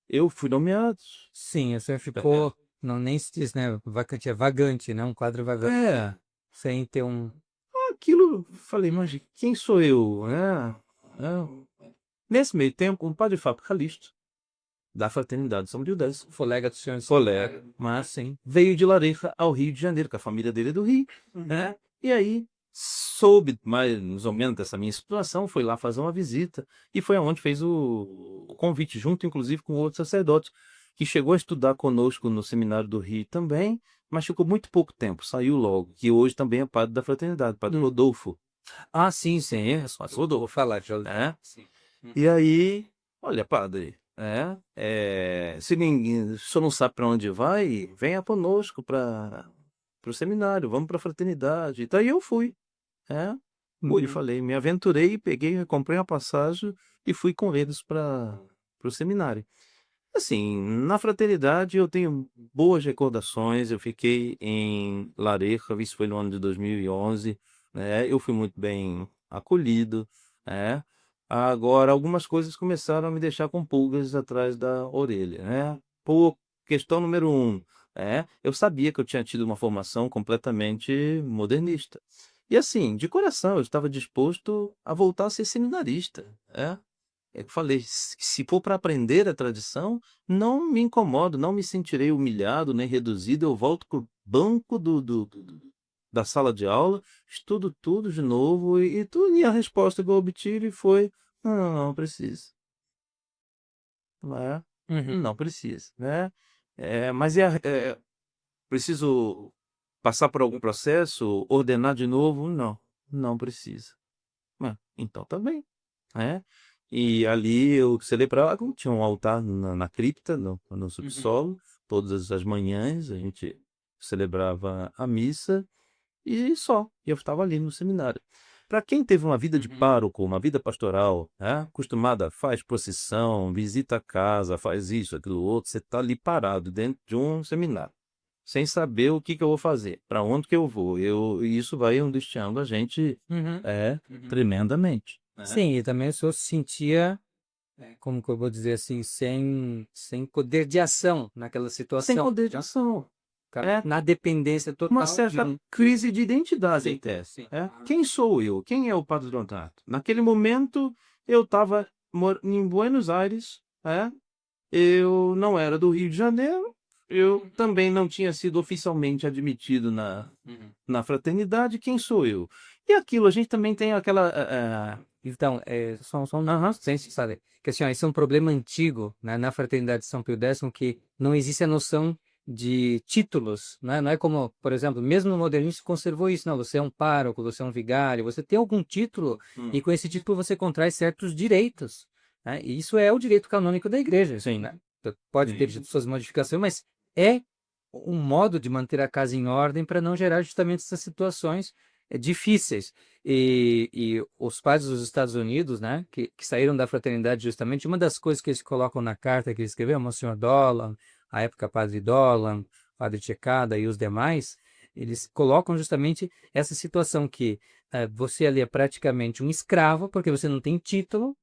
Eu fui nomeado. Sim, você ficou, não nem se diz, né? Vacante, é vagante, né? Um quadro vagante, sem ter um. Aquilo, falei, mas quem sou eu? Nesse meio tempo, um padre Fábio Calixto, da Fraternidade São Gildas, Colega do senhor. colega, mas sim, veio de Lareira ao Rio de Janeiro, que a família dele é do Rio, E aí soube mais ou menos dessa minha situação, foi lá fazer uma visita e foi aonde fez o convite, junto inclusive com outro sacerdote, que chegou a estudar conosco no Seminário do Rio também, mas ficou muito pouco tempo, saiu logo, que hoje também é padre da Fraternidade, padre Rodolfo. Ah, sim, sim, é só vou falar, já. Sim. E aí, olha, padre, se ninguém, o senhor não sabe para onde vai, venha conosco para o seminário, vamos para a fraternidade. Então aí eu fui. Fui, falei, me aventurei, peguei, comprei uma passagem e fui com eles para o seminário. Assim, na fraternidade eu tenho boas recordações, eu fiquei em Lareira, isso foi no ano de 2011, né? Eu fui muito bem acolhido, né? Agora, algumas coisas começaram a me deixar com pulgas atrás da orelha, né? Por questão número um, eu sabia que eu tinha tido uma formação completamente modernista. E assim, de coração, eu estava disposto a voltar a ser seminarista. Eu falei, se for para aprender a tradição, não me incomodo, não me sentirei humilhado nem reduzido, eu volto para o banco da sala de aula, estudo tudo de novo, e a resposta que eu obtive foi, não, não precisa. Né? Uhum. Não precisa, né? Mas preciso passar por algum processo, ordenar de novo? Não, não precisa. Então tá bem, né? E ali eu celebrava, tinha um altar na cripta, no subsolo, todas as manhãs a gente celebrava a missa e só. E eu estava ali no seminário. Para quem teve uma vida de pároco, uma vida pastoral, acostumada, faz procissão, visita a casa, faz isso, aquilo outro, você está ali parado dentro de um seminário, sem saber o que eu vou fazer, para onde que eu vou. E isso vai angustiando a gente Uhum. tremendamente. Sim, e também o senhor se sentia, como que eu vou dizer assim, sem poder de ação naquela Sem situação. poder de ação. Na dependência total. Uma certa crise de identidade Sim, até. sim. Quem sou eu? Quem é o Padre Donato? Naquele momento, eu estava em Buenos Aires, eu não era do Rio de Janeiro, eu também não tinha sido oficialmente admitido na fraternidade. Quem sou eu? E aquilo, a gente também tem aquela... Então, só sem se saber, que assim, ó, isso é um problema antigo, né, na Fraternidade de São Pio X, que não existe a noção de títulos, né? Não é como, por exemplo, mesmo no modernismo se conservou isso, não, você é um pároco, você é um vigário, você tem algum título e com esse título você contrai certos direitos, né? E isso é o direito canônico da igreja, Sim. né? Pode ter Sim. suas modificações, mas é um modo de manter a casa em ordem para não gerar justamente essas situações difíceis. E os padres dos Estados Unidos, né, que saíram da fraternidade justamente, uma das coisas que eles colocam na carta que ele escreveu, Monsenhor Dolan, a época Padre Dolan, Padre Tchekada e os demais, eles colocam justamente essa situação que você ali é praticamente um escravo, porque você não tem título,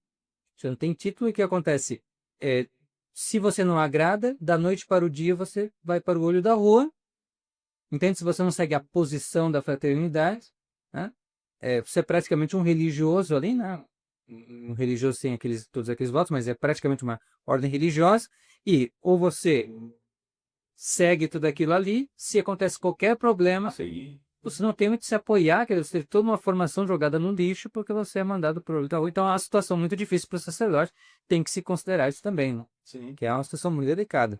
e o que acontece? É, se você não agrada, da noite para o dia você vai para o olho da rua, entende? Se você não segue a posição da fraternidade, né? Você é praticamente um religioso ali, né? Um religioso sem todos aqueles votos, mas é praticamente uma ordem religiosa, e ou você segue tudo aquilo ali, se acontece qualquer problema, você não tem onde se apoiar, quer dizer, você teve toda uma formação jogada no lixo porque você é mandado para o olho da rua. Então é uma situação muito difícil para o sacerdote, tem que se considerar isso também, né? Sim. Que é uma situação muito delicada.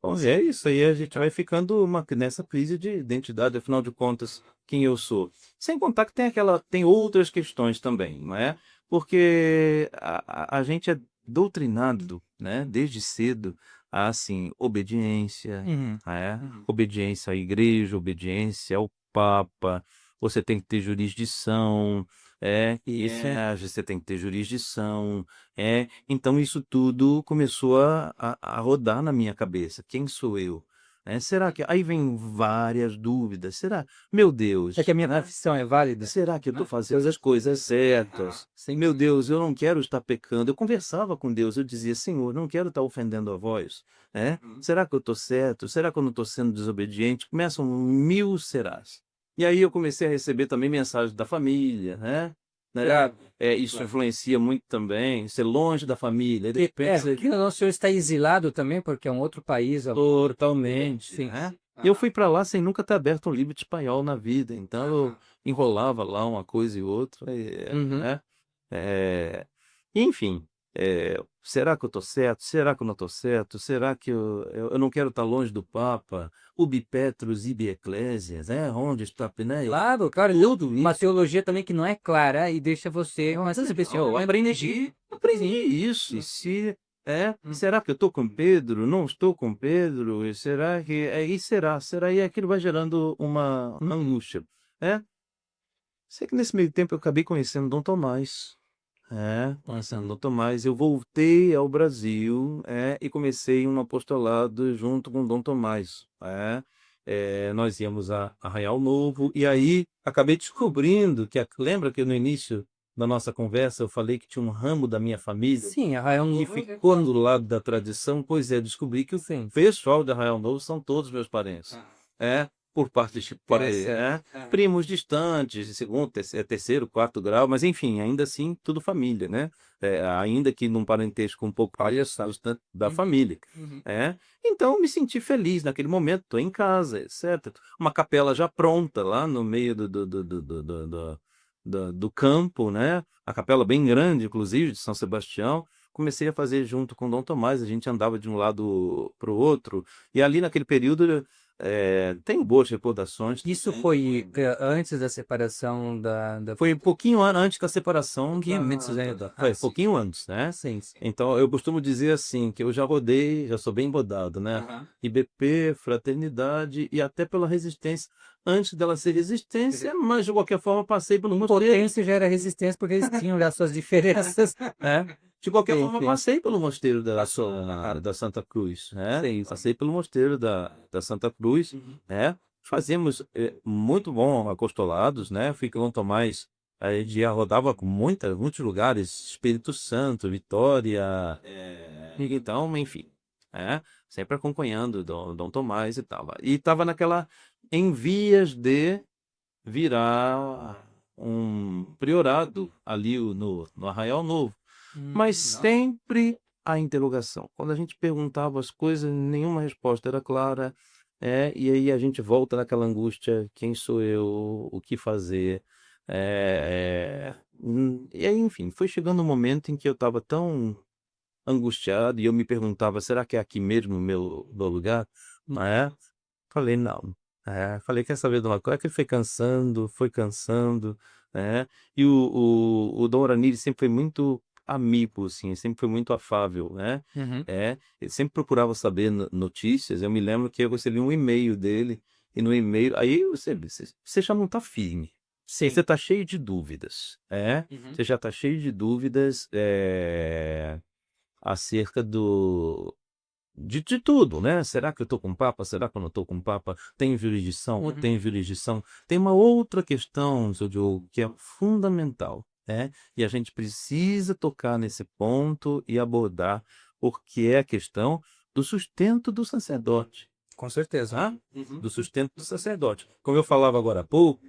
Bom, é isso aí, a gente vai ficando nessa crise de identidade, afinal de contas, quem eu sou. Sem contar que tem outras questões também, não é? Porque a gente é doutrinado, né, desde cedo, a, assim, obediência, obediência à igreja, obediência ao Papa, você tem que ter jurisdição, você tem que ter jurisdição, então isso tudo começou a rodar na minha cabeça. Quem sou eu? Será que... Aí vem várias dúvidas. Será? Meu Deus. É que a minha profissão é válida? Será que eu estou fazendo as coisas certas? Meu Deus, eu não quero estar pecando. Eu conversava com Deus, eu dizia, Senhor, não quero estar ofendendo a vós. Será que eu estou certo? Será que eu não estou sendo desobediente? Começam mil serás. E aí eu comecei a receber também mensagens da família, né? Claro. Isso influencia muito também, ser longe da família. De repente, Porque o senhor está exilado também, porque é um outro país. totalmente. Sim. E eu fui para lá sem nunca ter aberto um livro de espanhol na vida. Então eu enrolava lá uma coisa e outra. Né? É, Enfim, será que eu estou certo? Será que eu não estou certo? Será que eu não quero estar longe do Papa? Ubi Petrus, ibi Ecclesias, onde está, né? Claro, claro. Uma teologia também que não é clara e deixa você... Mas essa pessoa, eu aprendi isso. E será que eu estou com Pedro? Não estou com Pedro? E será que... E será? Será? E aquilo vai gerando uma angústia. Sei que nesse meio tempo eu acabei conhecendo Dom Tomás. Conhecendo Dom Tomás, eu voltei ao Brasil, e comecei um apostolado junto com Dom Tomás. Nós íamos a Arraial Novo, e aí acabei descobrindo que, lembra que no início na nossa conversa, eu falei que tinha um ramo da minha família Sim, Arraial que Novo. ficou do lado da tradição. Pois é, descobri que o Sim. pessoal de Arraial Novo são todos meus parentes. É, por parte de pai, Interessante. primos distantes, de segundo, terceiro, quarto grau, mas enfim, ainda assim, tudo família, né? Ainda que num parentesco um pouco Olha só. distante da Uhum. família. Uhum. Então, me senti feliz naquele momento, estou em casa, etc. Uma capela já pronta lá no meio do campo, né? A capela bem grande, inclusive, de São Sebastião. Comecei a fazer junto com Dom Tomás, a gente andava de um lado para o outro, e ali naquele período tenho boas recordações. Isso foi antes da separação da... Foi um pouquinho antes da separação pouquinho antes ainda. foi, Sim. pouquinho antes, né? Sim, sim. Então, eu costumo dizer assim, que eu já rodei, já sou bem bodado, né? Aham. IBP, Fraternidade e até pela Resistência, antes dela ser Resistência, mas de qualquer forma passei por uma... Potência já era resistência porque eles tinham já suas diferenças, né? De qualquer Sim, forma, sim. passei pelo mosteiro da Santa Cruz, né? Sim, sim. Passei pelo mosteiro da Santa Cruz, né? Fazíamos muito bom apostolados, né? Fui com Dom Tomás, a gente já rodava com muitos lugares, Espírito Santo, Vitória, então, enfim, sempre acompanhando Dom Tomás e tal. E estava em vias de virar um priorado ali no Arraial Novo. Mas sempre a interrogação. Quando a gente perguntava as coisas, nenhuma resposta era clara. E aí a gente volta naquela angústia: quem sou eu? O que fazer? E aí, enfim, foi chegando um momento em que eu estava tão angustiado e eu me perguntava: será que é aqui mesmo o meu lugar? Não é? Falei, não. Falei, quer saber de uma coisa? Que foi cansando, né? E o Dom Oraniri sempre foi muito amigo, assim, sempre foi muito afável, né? Uhum. Ele sempre procurava saber notícias. Eu me lembro que eu recebi um e-mail dele, e no e-mail, aí você já não está firme. Sim. Você está cheio de dúvidas, Uhum. Você já está cheio de dúvidas acerca de tudo, né? Será que eu estou com Papa? Será que eu não estou com Papa? Tem jurisdição? Ou tem jurisdição? Tem uma outra questão, seu Diogo, que é fundamental, né? E a gente precisa tocar nesse ponto e abordar, porque é a questão do sustento do sacerdote. Com certeza. Tá? Do sustento do sacerdote. Como eu falava agora há pouco,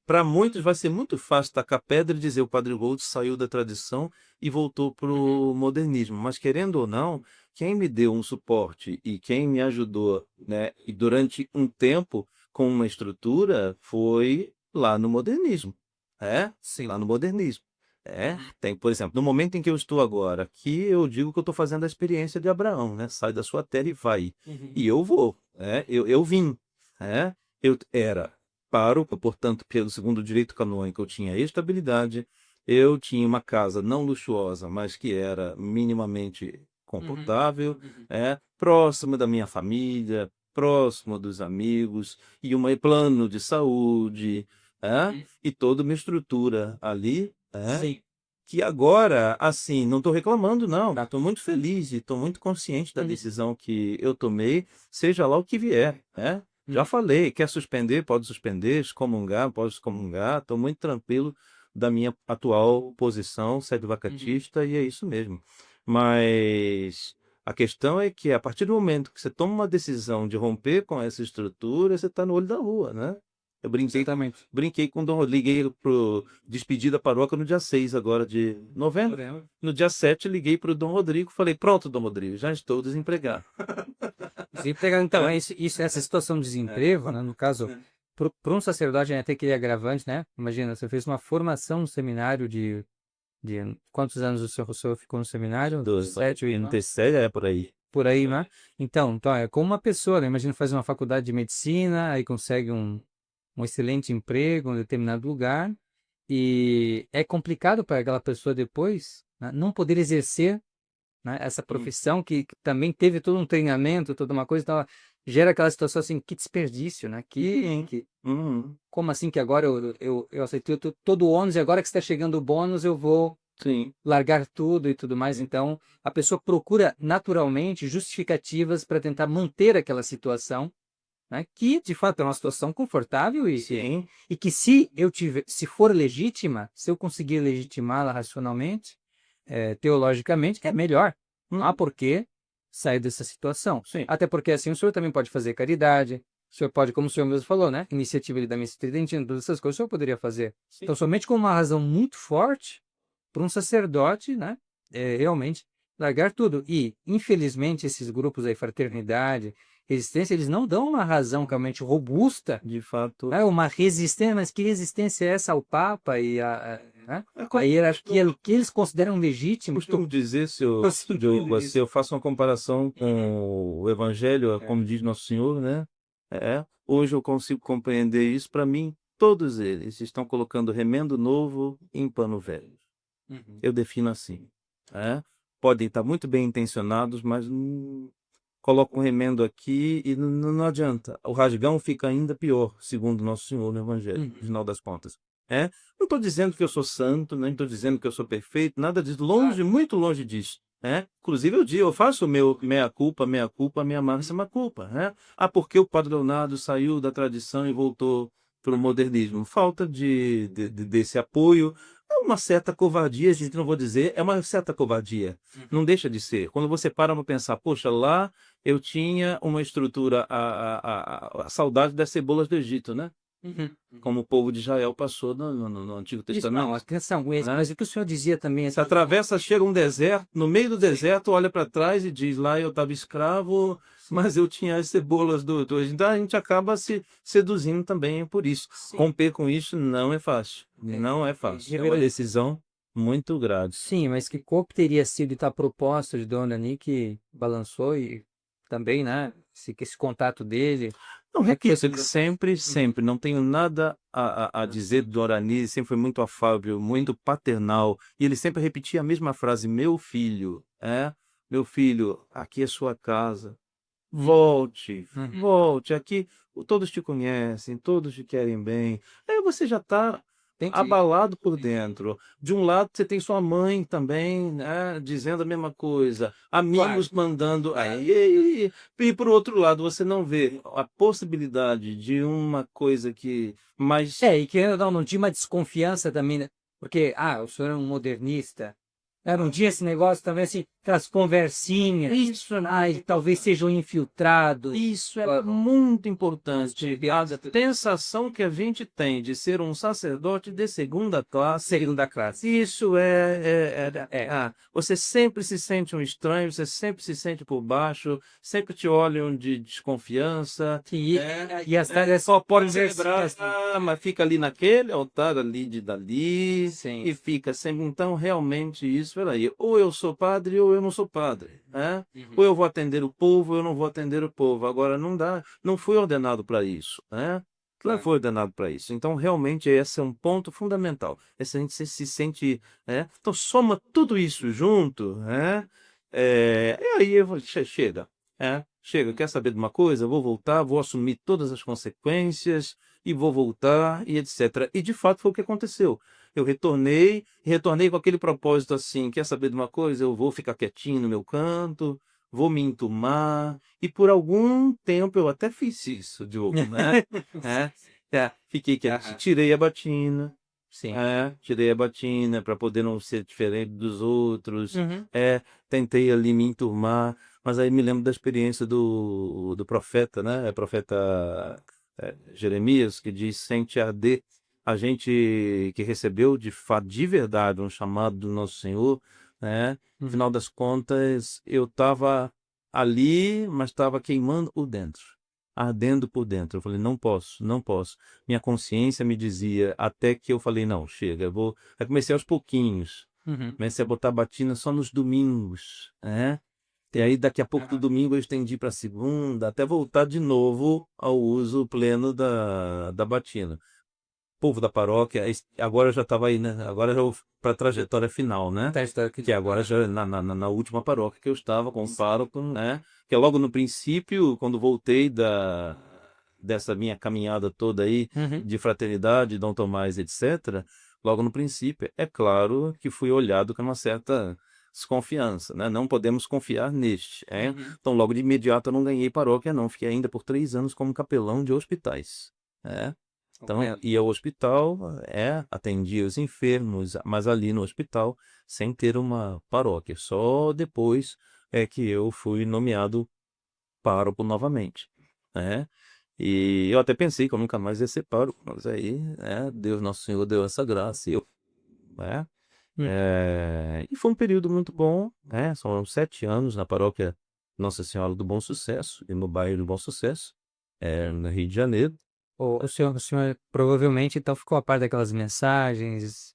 para muitos vai ser muito fácil tacar pedra e dizer o Padre Gold saiu da tradição e voltou para o modernismo. Mas querendo ou não, quem me deu um suporte e quem me ajudou, né, e durante um tempo com uma estrutura foi lá no modernismo. Sim. Lá no modernismo. Tem, por exemplo, no momento em que eu estou agora, aqui eu digo que eu estou fazendo a experiência de Abraão, né? Sai da sua terra e vai. E eu vou, eu vim, eu portanto, pelo segundo direito canônico, eu tinha estabilidade, eu tinha uma casa não luxuosa, mas que era minimamente confortável, próximo da minha família, próximo dos amigos, e um plano de saúde, e toda uma estrutura ali, Sim. que agora, assim, não estou reclamando, não. Estou muito feliz e estou muito consciente da decisão que eu tomei, seja lá o que vier, Já falei, quer suspender, pode suspender, excomungar, pode excomungar. Estou muito tranquilo da minha atual posição, sede vacatista, e é isso mesmo. Mas a questão é que, a partir do momento que você toma uma decisão de romper com essa estrutura, você está no olho da rua, né? Eu Exatamente. brinquei com o Dom, liguei pro Despedida Paróquia no dia 6 agora de novembro. No dia 7 liguei para o Dom Rodrigo, falei: pronto, Dom Rodrigo, já estou desempregado. Desemprego, então, essa situação de desemprego, né, no caso, para um sacerdote é até que é agravante, né? Imagina, você fez uma formação no seminário de quantos anos o senhor ficou no seminário? 7, 8, No terceiro é por aí. por aí, né? Então, é como uma pessoa, né? Imagina fazer uma faculdade de medicina, aí consegue um excelente emprego em um determinado lugar, e é complicado para aquela pessoa depois, né, não poder exercer, né, essa profissão que também teve todo um treinamento, toda uma coisa, então gera aquela situação assim, que desperdício, né? Como assim que agora eu aceitei todo o ônus e agora que está chegando o bônus eu vou Sim. largar tudo e tudo mais? Então a pessoa procura naturalmente justificativas para tentar manter aquela situação, né, que de fato é uma situação confortável Sim, e que se for legítima, se eu conseguir legitimá-la racionalmente, teologicamente, é melhor. Não há por que sair dessa situação. sim, Até porque assim o senhor também pode fazer caridade, o senhor pode, como o senhor mesmo falou, né? Iniciativa ali da missa tridentina, todas essas coisas o senhor poderia fazer. sim. Então, somente com uma razão muito forte, para um sacerdote, né? Realmente largar tudo. E, infelizmente, esses grupos aí, fraternidade, resistência, eles não dão uma razão realmente robusta, De fato, né? Uma resistência, mas que resistência é essa ao Papa e né? é A como hierarquia, o que eles consideram legítimo? costumo dizer, seu Diogo, assim, eu faço uma comparação com o Evangelho, como diz Nosso Senhor, né? Hoje eu consigo compreender isso. Para mim, todos eles estão colocando remendo novo em pano velho. Uhum. Eu defino assim. É? Podem estar muito bem intencionados, mas colocam um remendo aqui e não adianta. O rasgão fica ainda pior, segundo Nosso Senhor no Evangelho, no final das contas. É? Não estou dizendo que eu sou santo, nem estou dizendo que eu sou perfeito, nada disso, longe, muito longe disso. Inclusive eu faço o meu meia culpa, minha máxima culpa. Porque o Padre Leonardo saiu da tradição e voltou para o modernismo. Falta desse apoio, é uma certa covardia, gente, não vou dizer, é uma certa covardia. Não deixa de ser. Quando você para pensar, poxa, lá eu tinha uma estrutura, a saudade das cebolas do Egito, né? Uhum. Como o povo de Israel passou no Antigo Isso, não, Testamento. atenção, Né? mas o que o senhor dizia também, Você atravessa, chega um deserto, no meio do deserto, olha para trás e diz, lá eu estava escravo, mas eu tinha as cebolas do Egito. Então a gente acaba se seduzindo também por isso. sim, Romper com isso não é fácil. Não é fácil. É uma decisão muito grave. sim, mas que corpo teria sido e tal proposta de Dona Ani que balançou e também, né? Esse contato dele. Não, É que repito, ele sempre, não tenho nada a dizer do Dorani, sempre foi muito afável, muito paternal, e ele sempre repetia a mesma frase, meu filho, aqui é sua casa, Uhum. volte, aqui todos te conhecem, todos te querem bem, aí você já está Entendi. abalado por dentro. De um lado você tem sua mãe também, né, dizendo a mesma coisa, Claro. amigos mandando, e por outro lado você não vê a possibilidade de uma coisa que mais E querendo ou não tinha uma desconfiança também, né? Porque, o senhor é um modernista. Não tinha esse negócio também, assim, aquelas conversinhas. isso, Ai, talvez seja um infiltrado. isso é muito importante. A sensação que a gente tem de ser um sacerdote de segunda classe. Segunda classe. Isso você sempre se sente um estranho, você sempre se sente por baixo, sempre te olham de desconfiança. E as tarefas Só pode celebrar, celebrar, mas fica ali naquele altar ali de dali, sim. e fica sempre. Então, realmente, isso, peraí, ou eu sou padre ou eu não sou padre. Ou eu vou atender o povo ou eu não vou atender o povo. Agora, não dá, não fui ordenado para isso. Não foi ordenado para isso. Então, realmente, esse é um ponto fundamental. Esse a gente se sente. Então, soma tudo isso junto, e aí chega. Chega, quer saber de uma coisa? Vou voltar, vou assumir todas as consequências e vou voltar e etc. E de fato foi o que aconteceu. Eu retornei com aquele propósito assim, quer saber de uma coisa? Eu vou ficar quietinho no meu canto, vou me entumar, e por algum tempo eu até fiz isso, Diogo, né? Fiquei quietinho, tirei a batina, Sim. tirei a batina para poder não ser diferente dos outros, Uhum. tentei ali me enturmar, mas aí me lembro da experiência do profeta, né? Profeta Jeremias, que diz: sente arder. A gente que recebeu de fato, de verdade, um chamado do nosso Senhor, no final das contas, eu estava ali, mas estava queimando o dentro, ardendo por dentro. Eu falei, não posso, não posso. Minha consciência me dizia, até que eu falei, não, chega, eu vou. Aí comecei aos pouquinhos. Uhum. Comecei a botar batina só nos domingos, E aí, daqui a pouco do domingo, eu estendi para segunda, até voltar de novo ao uso pleno da batina. Povo da paróquia, agora eu já estava aí, né? Agora já para a trajetória final, né? Tá, história Que agora já na última paróquia que eu estava com o pároco, né? Que é logo no princípio, quando voltei dessa minha caminhada toda aí Uhum. de fraternidade, Dom Tomás, etc. Logo no princípio, é claro que fui olhado com uma certa desconfiança, né? Não podemos confiar neste. Uhum. Então, logo de imediato, eu não ganhei paróquia, não. Fiquei ainda por 3 anos como capelão de hospitais. Então, ia ao hospital, atendia os enfermos, mas ali no hospital, sem ter uma paróquia. Só depois é que eu fui nomeado pároco novamente, né? E eu até pensei que eu nunca mais ia ser pároco, mas aí, Deus Nosso Senhor deu essa graça, e eu, né? Hum. E foi um período muito bom, né? São 7 anos na paróquia Nossa Senhora do Bom Sucesso, e no bairro do Bom Sucesso, no Rio de Janeiro. O senhor provavelmente então ficou a par daquelas mensagens,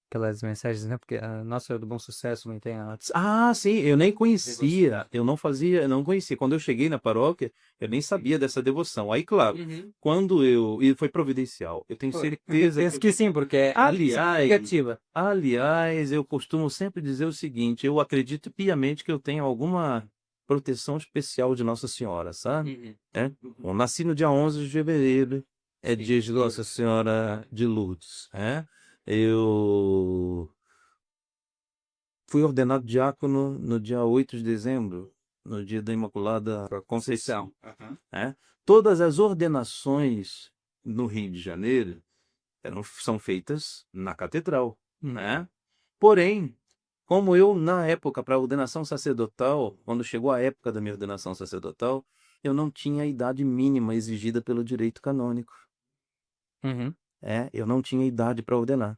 aquelas mensagens, né? Porque a Nossa Senhora do Bom Sucesso também tem a Ah, sim, eu nem conhecia, eu não conhecia. Quando eu cheguei na paróquia, eu nem sabia dessa devoção. Aí, claro, Uhum. e foi providencial. Eu tenho certeza Penso que sim, porque é aliás, significativa. aliás, eu costumo sempre dizer o seguinte, eu acredito piamente que eu tenho alguma proteção especial de Nossa Senhora, sabe? Eu nasci no dia 11 de fevereiro, é Sim. dia de Nossa Senhora de Lourdes, Eu fui ordenado diácono no dia 8 de dezembro, no dia da Imaculada Conceição. Todas as ordenações no Rio de Janeiro são feitas na catedral, Porém, como eu, na época, para a ordenação sacerdotal, quando chegou a época da minha ordenação sacerdotal, eu não tinha a idade mínima exigida pelo direito canônico. Uhum. Eu não tinha idade para ordenar.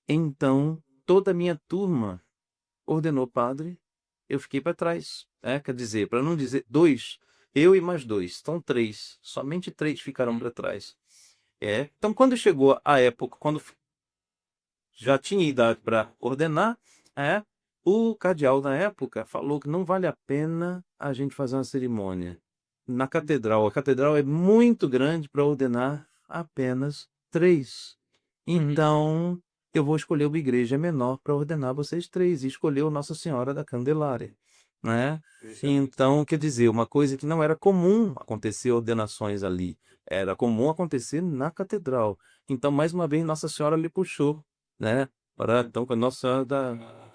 Então, toda a minha turma ordenou padre, eu fiquei para trás. Quer dizer, para não dizer dois, eu e mais dois, então três, somente três ficaram para trás. Então, quando chegou a época, quando já tinha idade para ordenar, o cardeal na época falou que não vale a pena a gente fazer uma cerimônia na catedral. A catedral é muito grande para ordenar apenas três. Então, eu vou escolher uma igreja menor para ordenar vocês três. E escolheu Nossa Senhora da Candelária, né? Então, quer dizer, uma coisa que não era comum acontecer ordenações ali. Era comum acontecer na catedral. Então, mais uma vez, Nossa Senhora lhe puxou, né? Então, com a Nossa Senhora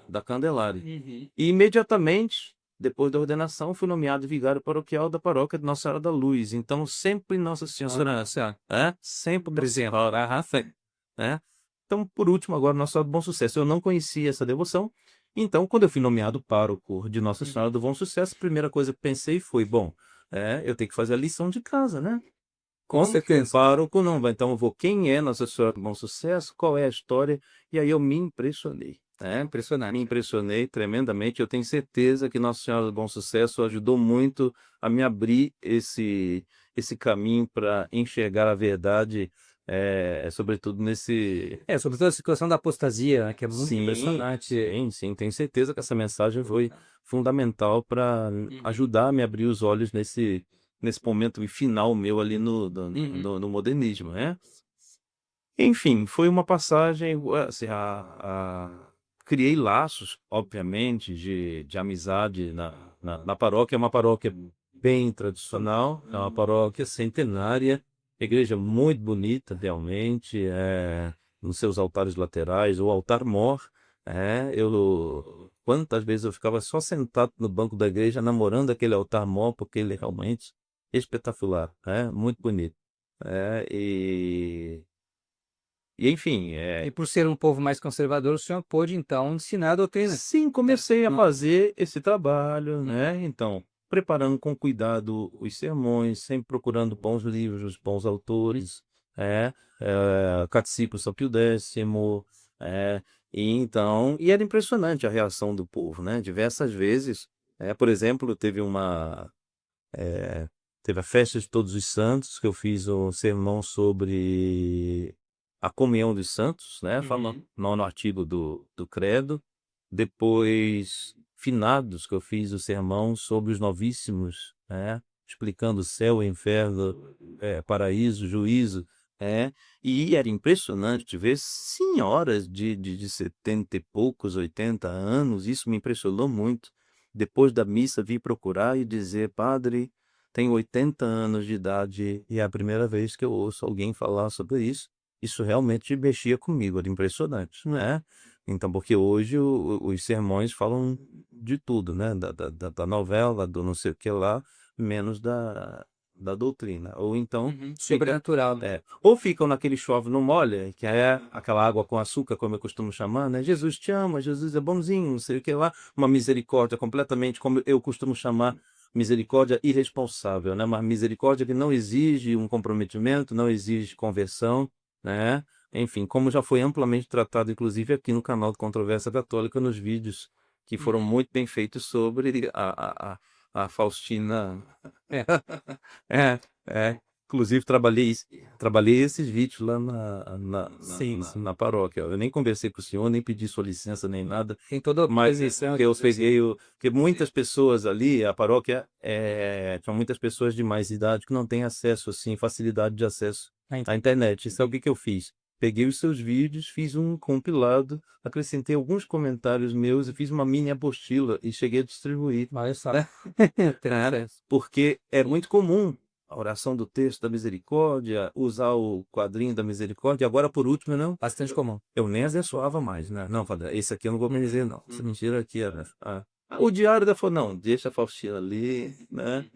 da Candelária. E imediatamente, depois da ordenação, fui nomeado vigário paroquial da paróquia de Nossa Senhora da Luz. Então, sempre Nossa Senhora, sempre presente. Então, por último, agora, Nossa Senhora do Bom Sucesso. Eu não conhecia essa devoção. Então, quando eu fui nomeado pároco de Nossa Senhora do Bom Sucesso, a primeira coisa que pensei foi, bom, eu tenho que fazer a lição de casa, né? Com certeza. Pároco não vai. Então, eu vou, quem é Nossa Senhora do Bom Sucesso? Qual é a história? E aí eu me impressionei. Impressionante. Me impressionei tremendamente. Eu tenho certeza que Nossa Senhora do Bom Sucesso ajudou muito a me abrir esse caminho para enxergar a verdade, sobretudo nesse. Sobretudo a situação da apostasia, né, que é muito Sim, impressionante. sim. Tenho certeza que essa mensagem foi fundamental para ajudar a me abrir os olhos nesse momento final meu ali no modernismo, Enfim, foi uma passagem, assim, criei laços, obviamente, de amizade na paróquia. É uma paróquia bem tradicional, é uma paróquia centenária, igreja muito bonita, realmente, nos seus altares laterais, o altar-mor, quantas vezes eu ficava só sentado no banco da igreja, namorando aquele altar-mor, porque ele é realmente espetacular, muito bonito. E enfim, E por ser um povo mais conservador, o senhor pôde então ensinar a doutrina. sim, comecei a fazer esse trabalho, Então, preparando com cuidado os sermões, sempre procurando bons livros, bons autores, Catecismo São Pio X, e era impressionante a reação do povo, Diversas vezes, por exemplo, teve a festa de Todos os Santos, que eu fiz um sermão sobre a comunhão dos santos, falando no artigo do Credo. Depois, finados, que eu fiz o sermão sobre os novíssimos, explicando céu, inferno, paraíso, juízo. E era impressionante ver senhoras de 70 e poucos, 80 anos, isso me impressionou muito. Depois da missa, vim procurar e dizer, padre, tenho 80 anos de idade e é a primeira vez que eu ouço alguém falar sobre isso. Isso realmente mexia comigo, era impressionante, Então, porque hoje os sermões falam de tudo, né? Da novela, do não sei o que lá, menos da doutrina. Ou então Sobrenatural, né? ou ficam naquele chove não molha, que é aquela água com açúcar, como eu costumo chamar, né? Jesus te ama, Jesus é bonzinho, não sei o que lá, uma misericórdia completamente, como eu costumo chamar, misericórdia irresponsável, né? Uma misericórdia que não exige um comprometimento, não exige conversão, né? Enfim, como já foi amplamente tratado, inclusive aqui no canal do Controvérsia Católica, nos vídeos que foram muito bem feitos sobre a Faustina. É. É, inclusive trabalhei esses vídeos lá Sim. na paróquia. Eu nem conversei com o senhor, nem pedi sua licença, nem nada. Tem toda a Mas posição. que eu peguei, porque muitas pessoas ali, a paróquia, são muitas pessoas de mais idade que não têm acesso, assim, facilidade de acesso à internet. Isso é o que eu fiz. Peguei os seus vídeos, fiz um compilado, acrescentei alguns comentários meus e fiz uma mini apostila e cheguei a distribuir. Olha só. Porque é muito comum a oração do texto da misericórdia, usar o quadrinho da misericórdia. Agora, por último, não. Bastante comum. Eu nem abençoava mais, né? Não, padre, esse aqui eu não vou me dizer, não. Essa mentira aqui era. O diário da falou, não, deixa a Faustina ali, né?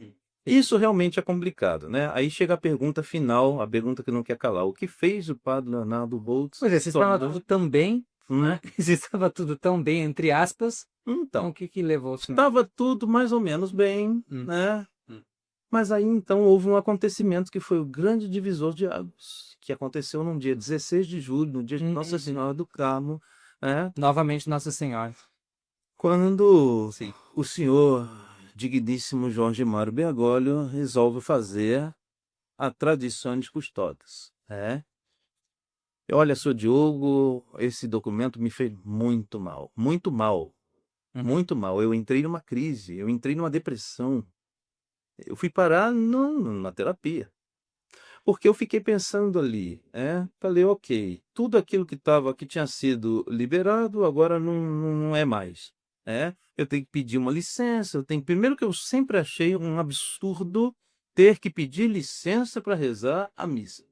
Isso realmente é complicado, né? Aí chega a pergunta final, a pergunta que não quer calar. O que fez o padre Leonardo Boltz? Pois é, se estava tudo tão bem, né? Se estava tudo tão bem, entre aspas, Então, o que levou o senhor? estava tudo mais ou menos bem, né? Mas aí então houve um acontecimento que foi o grande divisor de águas, que aconteceu num dia 16 de julho, no dia de Nossa Senhora do Carmo, né? Novamente Nossa Senhora. Quando o senhor digníssimo Jorge Mário Bergoglio resolve fazer a tradição de custódias. Olha, senhor Diogo, esse documento me fez muito mal, muito mal, muito mal. Eu entrei numa crise, eu entrei numa depressão. Eu fui parar na terapia. Porque eu fiquei pensando ali, falei, ok, tudo aquilo que tinha sido liberado, agora não é mais. Eu tenho que pedir uma licença, primeiro que eu sempre achei um absurdo ter que pedir licença para rezar a missa.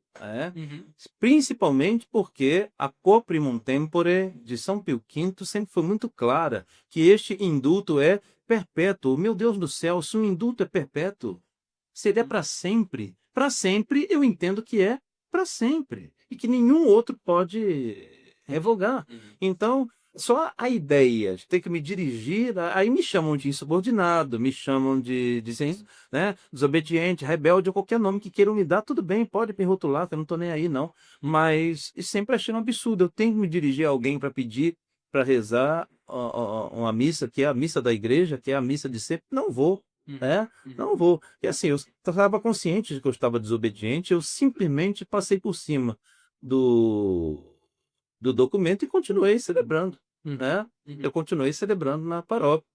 Principalmente porque a Quo Primum Tempore de São Pio V sempre foi muito clara que este indulto é perpétuo. Meu Deus do céu, se um indulto é perpétuo, seria para sempre eu entendo que é para sempre e que nenhum outro pode revogar. Então, só a ideia de ter que me dirigir, aí me chamam de insubordinado, me chamam de desobediente, rebelde, ou qualquer nome que queiram me dar, tudo bem, pode me rotular, que eu não estou nem aí, não. Mas sempre achei um absurdo. Eu tenho que me dirigir a alguém para pedir, para rezar uma missa, que é a missa da igreja, que é a missa de sempre. Não vou. Não vou. E assim, eu estava consciente de que eu estava desobediente, eu simplesmente passei por cima do documento e continuei celebrando. Eu continuei celebrando na paróquia.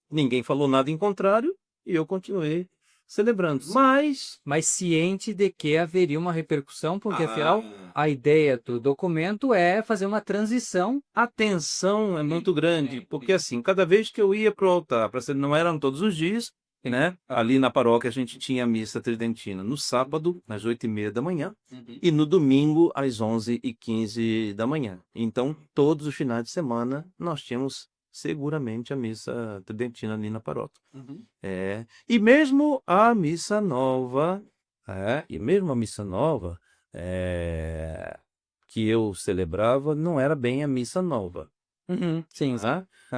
Ninguém falou nada em contrário e eu continuei celebrando. Mas ciente de que haveria uma repercussão, porque afinal a ideia do documento é fazer uma transição. A tensão é muito grande, porque assim, cada vez que eu ia para o altar, não eram todos os dias, ali na paróquia a gente tinha a missa tridentina no sábado, às 8h30 da manhã, e no domingo, às 11h15 da manhã. Então, todos os finais de semana, nós tínhamos seguramente a missa tridentina ali na paróquia. E mesmo a missa nova, que eu celebrava, não era bem a missa nova. Sim.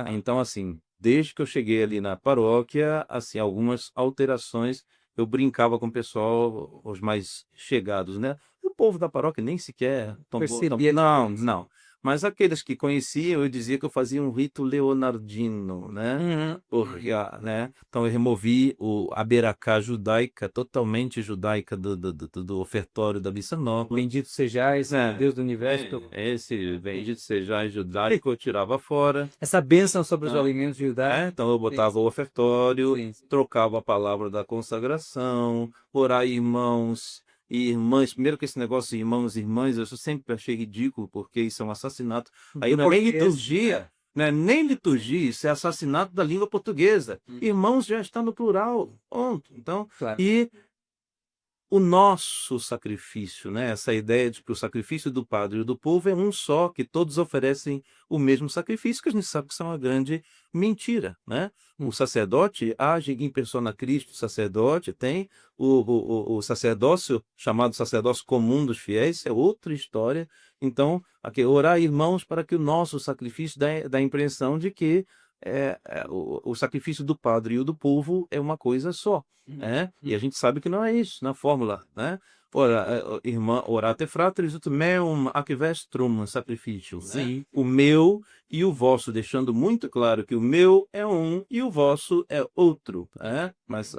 Então, assim, desde que eu cheguei ali na paróquia, assim, algumas alterações, eu brincava com o pessoal, os mais chegados, né? O povo da paróquia nem sequer Percebia a não. Mas aqueles que conheciam, eu dizia que eu fazia um rito leonardino, né? Porque, então eu removi a beracá judaica, totalmente judaica do ofertório da missa nova. Bendito sejais, Deus do universo. Esse bendito sejais judaico eu tirava fora. Essa bênção sobre os alimentos judaicos. Então eu botava o ofertório, Sim. trocava a palavra da consagração, orar irmãos e irmãs. Primeiro que esse negócio de irmãos e irmãs, eu sempre achei ridículo, porque isso é um assassinato. Aí não é nem liturgia, não é nem liturgia, isso é assassinato da língua portuguesa. Irmãos já está no plural, ponto. Então, Claro. e o nosso sacrifício, né? Essa ideia de que o sacrifício do padre e do povo é um só, que todos oferecem o mesmo sacrifício, que a gente sabe que isso é uma grande mentira, né? O sacerdote age em persona Cristo, o sacerdote tem o sacerdócio, chamado sacerdócio comum dos fiéis, é outra história. Então, aqui, orar, irmãos, para que o nosso sacrifício dá a impressão de que o sacrifício do padre e o do povo é uma coisa só. E a gente sabe que não é isso na fórmula, né? Ora, irmã, orate fratres ut meum ac vestrum sacrificium, né? Sim. O meu e o vosso, deixando muito claro que o meu é um e o vosso é outro, mas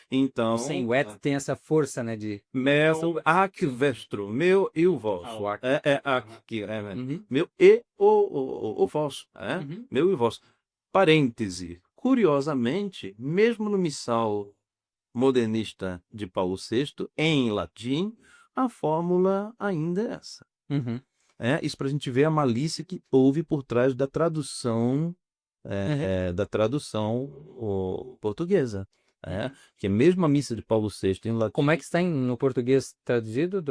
então Sim, o et tem essa força, né, de... meu ac vestrum, meu e o vosso, o ac. ac, Uhum. meu e o vosso, Uhum. meu e o vosso. Parêntese, curiosamente, mesmo no missal modernista de Paulo VI, em latim, a fórmula ainda é essa. Uhum. Isso para a gente ver a malícia que houve por trás da tradução portuguesa. Que mesmo a missa de Paulo VI em latim. Como é que está no português traduzido?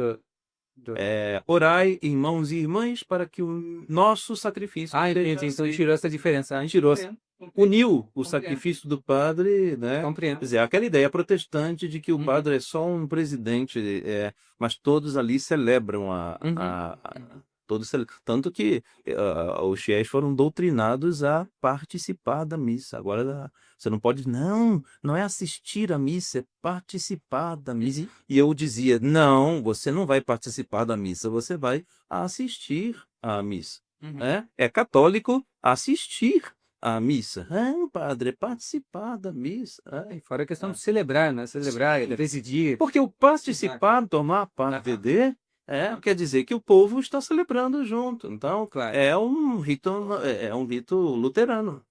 Orai, irmãos e irmãs, para que o nosso sacrifício Entendi. seja Então aceito. tirou essa diferença. Tirou, uniu o Compreendo. sacrifício do padre, né? Compreendo. Quer dizer, aquela ideia protestante de que o padre é só um presidente, mas todos ali celebram tanto que os fiéis foram doutrinados a participar da missa. Agora você não pode, não é assistir à missa, é participar da missa. E eu dizia, não, você não vai participar da missa, você vai assistir à missa. É católico assistir à missa. Padre, participar da missa. E fora a questão de celebrar, né? Celebrar, presidir. Porque o participar, tomar parte de, quer dizer que o povo está celebrando junto. Então, Claro. é um rito luterano.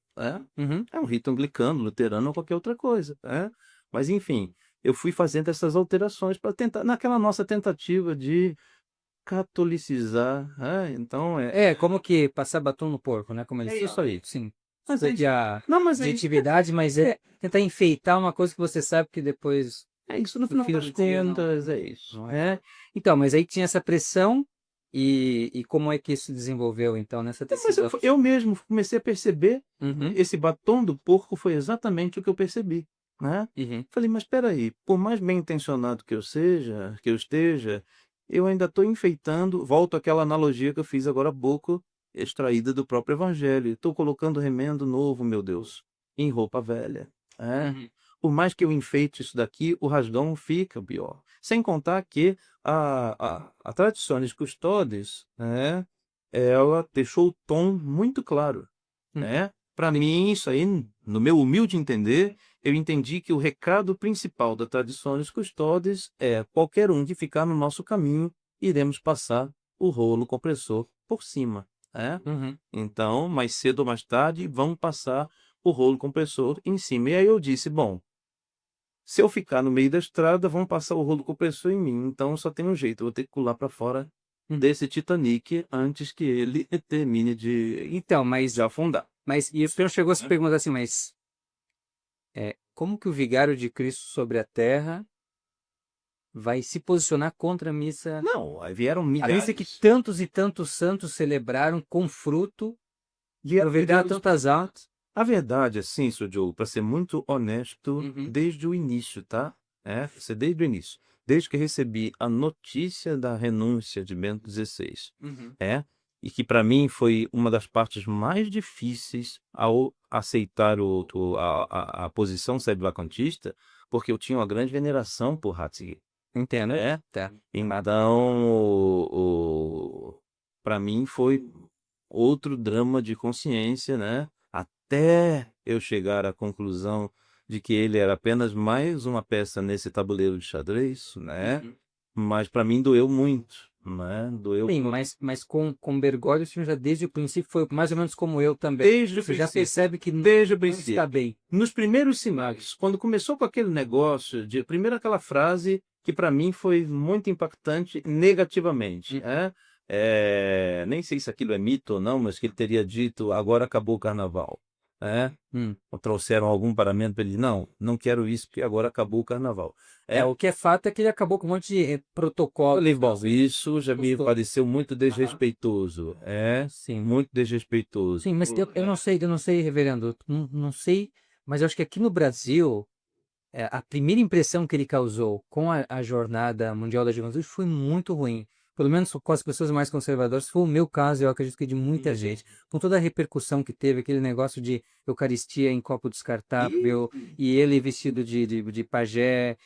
Uhum. É um rito anglicano, luterano ou qualquer outra coisa. Mas, enfim, eu fui fazendo essas alterações para tentar, naquela nossa tentativa de catolicizar. Então, Como que passar batom no porco, né? Como eles falam. isso aí. Sim. Mas Seja a não, mas objetividade, mas é tentar enfeitar uma coisa que você sabe que depois... isso no final fim das do dia, não. contas, é isso. Então, mas aí tinha essa pressão e como é que isso se desenvolveu, então, nessa Mas decisão? eu mesmo comecei a perceber, Uhum. esse batom do porco foi exatamente o que eu percebi, né? Uhum. Falei, mas espera aí, por mais bem intencionado que eu esteja, eu ainda estou enfeitando, volto àquela analogia que eu fiz agora há pouco, extraída do próprio Evangelho. Estou colocando remendo novo, meu Deus, em roupa velha. Uhum. Por mais que eu enfeite isso daqui, o rasgão fica pior. Sem contar que a Traditionis Custodes, ela deixou o tom muito claro. Para mim, isso aí, no meu humilde entender, eu entendi que o recado principal da Traditionis Custodes é qualquer um que ficar no nosso caminho, iremos passar o rolo compressor por cima. Uhum. Então, mais cedo ou mais tarde, vamos passar o rolo compressor em cima. E aí eu disse, bom, se eu ficar no meio da estrada, vão passar o rolo compressor em mim. Então só tem um jeito, eu vou ter que pular para fora desse Titanic antes que ele termine Então, mas de afundar. e o senhor chegou a se perguntar assim, mas como que o vigário de Cristo sobre a terra vai se posicionar contra a missa? Não, aí vieram A milhares. missa que tantos e tantos santos celebraram com fruto, Vieram proverderam tantas almas. A verdade, assim, Sr. Joe, para ser muito honesto, Uhum. desde o início, tá? Desde o início. Desde que recebi a notícia da renúncia de Bento XVI. Uhum. E que para mim foi uma das partes mais difíceis ao aceitar a posição sede-vacantista, porque eu tinha uma grande veneração por Ratzinger. Entendo, tá. Então, para mim foi outro drama de consciência, né? Até eu chegar à conclusão de que ele era apenas mais uma peça nesse tabuleiro de xadrez, né? Uhum. Mas para mim doeu muito, né? Doeu. Sim, mas com Bergoglio, o senhor já desde o princípio foi mais ou menos como eu também. Desde o Você já princípio. percebe que Desde o não princípio. está bem. Nos primeiros sinais, quando começou com aquele negócio de primeiro aquela frase que para mim foi muito impactante negativamente, nem sei se aquilo é mito ou não, mas que ele teria dito agora acabou o carnaval. Ou trouxeram algum paramento para ele, não quero isso porque agora acabou o carnaval. O que é fato é que ele acabou com um monte de protocolo. Falei, bom, isso já me Gostou. pareceu muito desrespeitoso. Sim. Muito desrespeitoso. Sim, mas eu não sei, reverendo, não sei, mas eu acho que aqui no Brasil, a primeira impressão que ele causou com a Jornada Mundial da Juventude foi muito ruim. Pelo menos com as pessoas mais conservadoras, foi o meu caso, eu acredito que de muita gente, com toda a repercussão que teve, aquele negócio de Eucaristia em copo descartável, e ele vestido de pajé,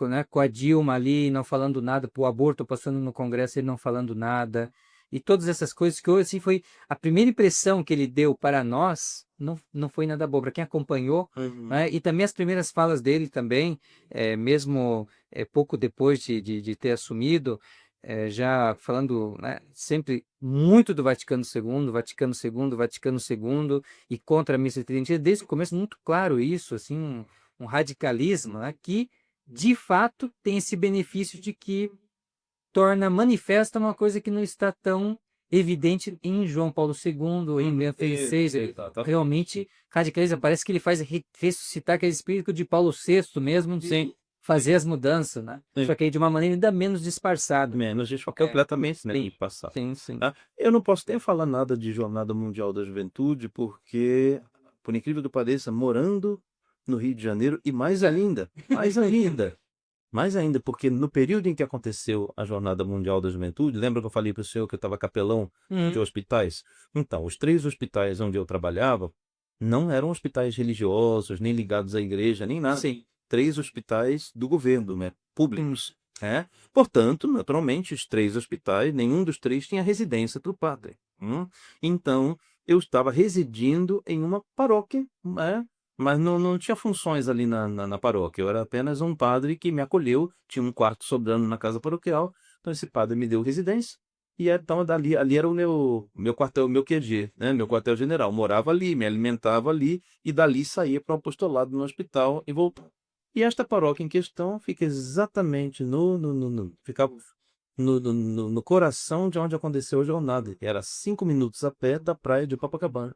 né, com a Dilma ali não falando nada, o aborto passando no Congresso, ele não falando nada, e todas essas coisas que hoje, assim, foi a primeira impressão que ele deu para nós, não foi nada boa. Para quem acompanhou, né, e também as primeiras falas dele também, mesmo pouco depois de ter assumido, já falando, né, sempre muito do Vaticano II, Vaticano II, Vaticano II, e contra a missa tridentina, desde o começo, muito claro isso, assim, um radicalismo, né, que, de fato, tem esse benefício de que torna manifesta uma coisa que não está tão evidente em João Paulo II, em Bento XVI. Realmente radicaliza. Parece que ele faz ressuscitar aquele espírito de Paulo VI mesmo, sem fazer as mudanças, né? Só que aí de uma maneira ainda menos disfarçada. Menos completamente, né? Passar. Sim, sim. Eu não posso nem falar nada de Jornada Mundial da Juventude, porque, por incrível que pareça, morando no Rio de Janeiro, e mais ainda, porque no período em que aconteceu a Jornada Mundial da Juventude, lembra que eu falei para o senhor que eu estava capelão de hospitais? Então, os 3 hospitais onde eu trabalhava não eram hospitais religiosos, nem ligados à igreja, nem nada. Sim. 3 hospitais do governo, né? Públicos. Portanto, naturalmente, os 3 hospitais, nenhum dos 3 tinha residência do padre. Então, eu estava residindo em uma paróquia, mas não tinha funções ali na paróquia. Eu era apenas um padre que me acolheu, tinha um quarto sobrando na casa paroquial, então esse padre me deu residência, e então ali era o meu quartel, meu QG, né? Meu quartel-general. Morava ali, me alimentava ali, e dali saía para o apostolado no hospital e voltava. E esta paróquia em questão fica exatamente ficava no coração de onde aconteceu a jornada. Era 5 minutos a pé da praia de Copacabana,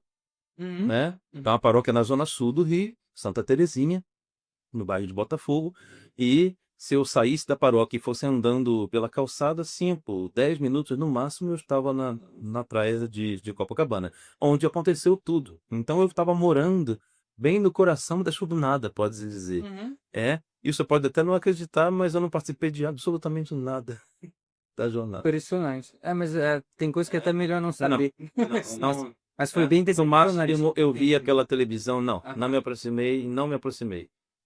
né? Então, a paróquia na zona sul do Rio, Santa Terezinha, no bairro de Botafogo. E se eu saísse da paróquia e fosse andando pela calçada, 5, 10 minutos no máximo, eu estava na praia de Copacabana, onde aconteceu tudo. Então, eu estava morando bem no coração da nada, pode-se dizer. Isso pode até não acreditar, mas eu não participei de absolutamente nada da jornada. Impressionante. Mas tem coisa que é até melhor não saber. Não, Mas foi bem no máximo decepcionante. eu vi aquela televisão, não me aproximei,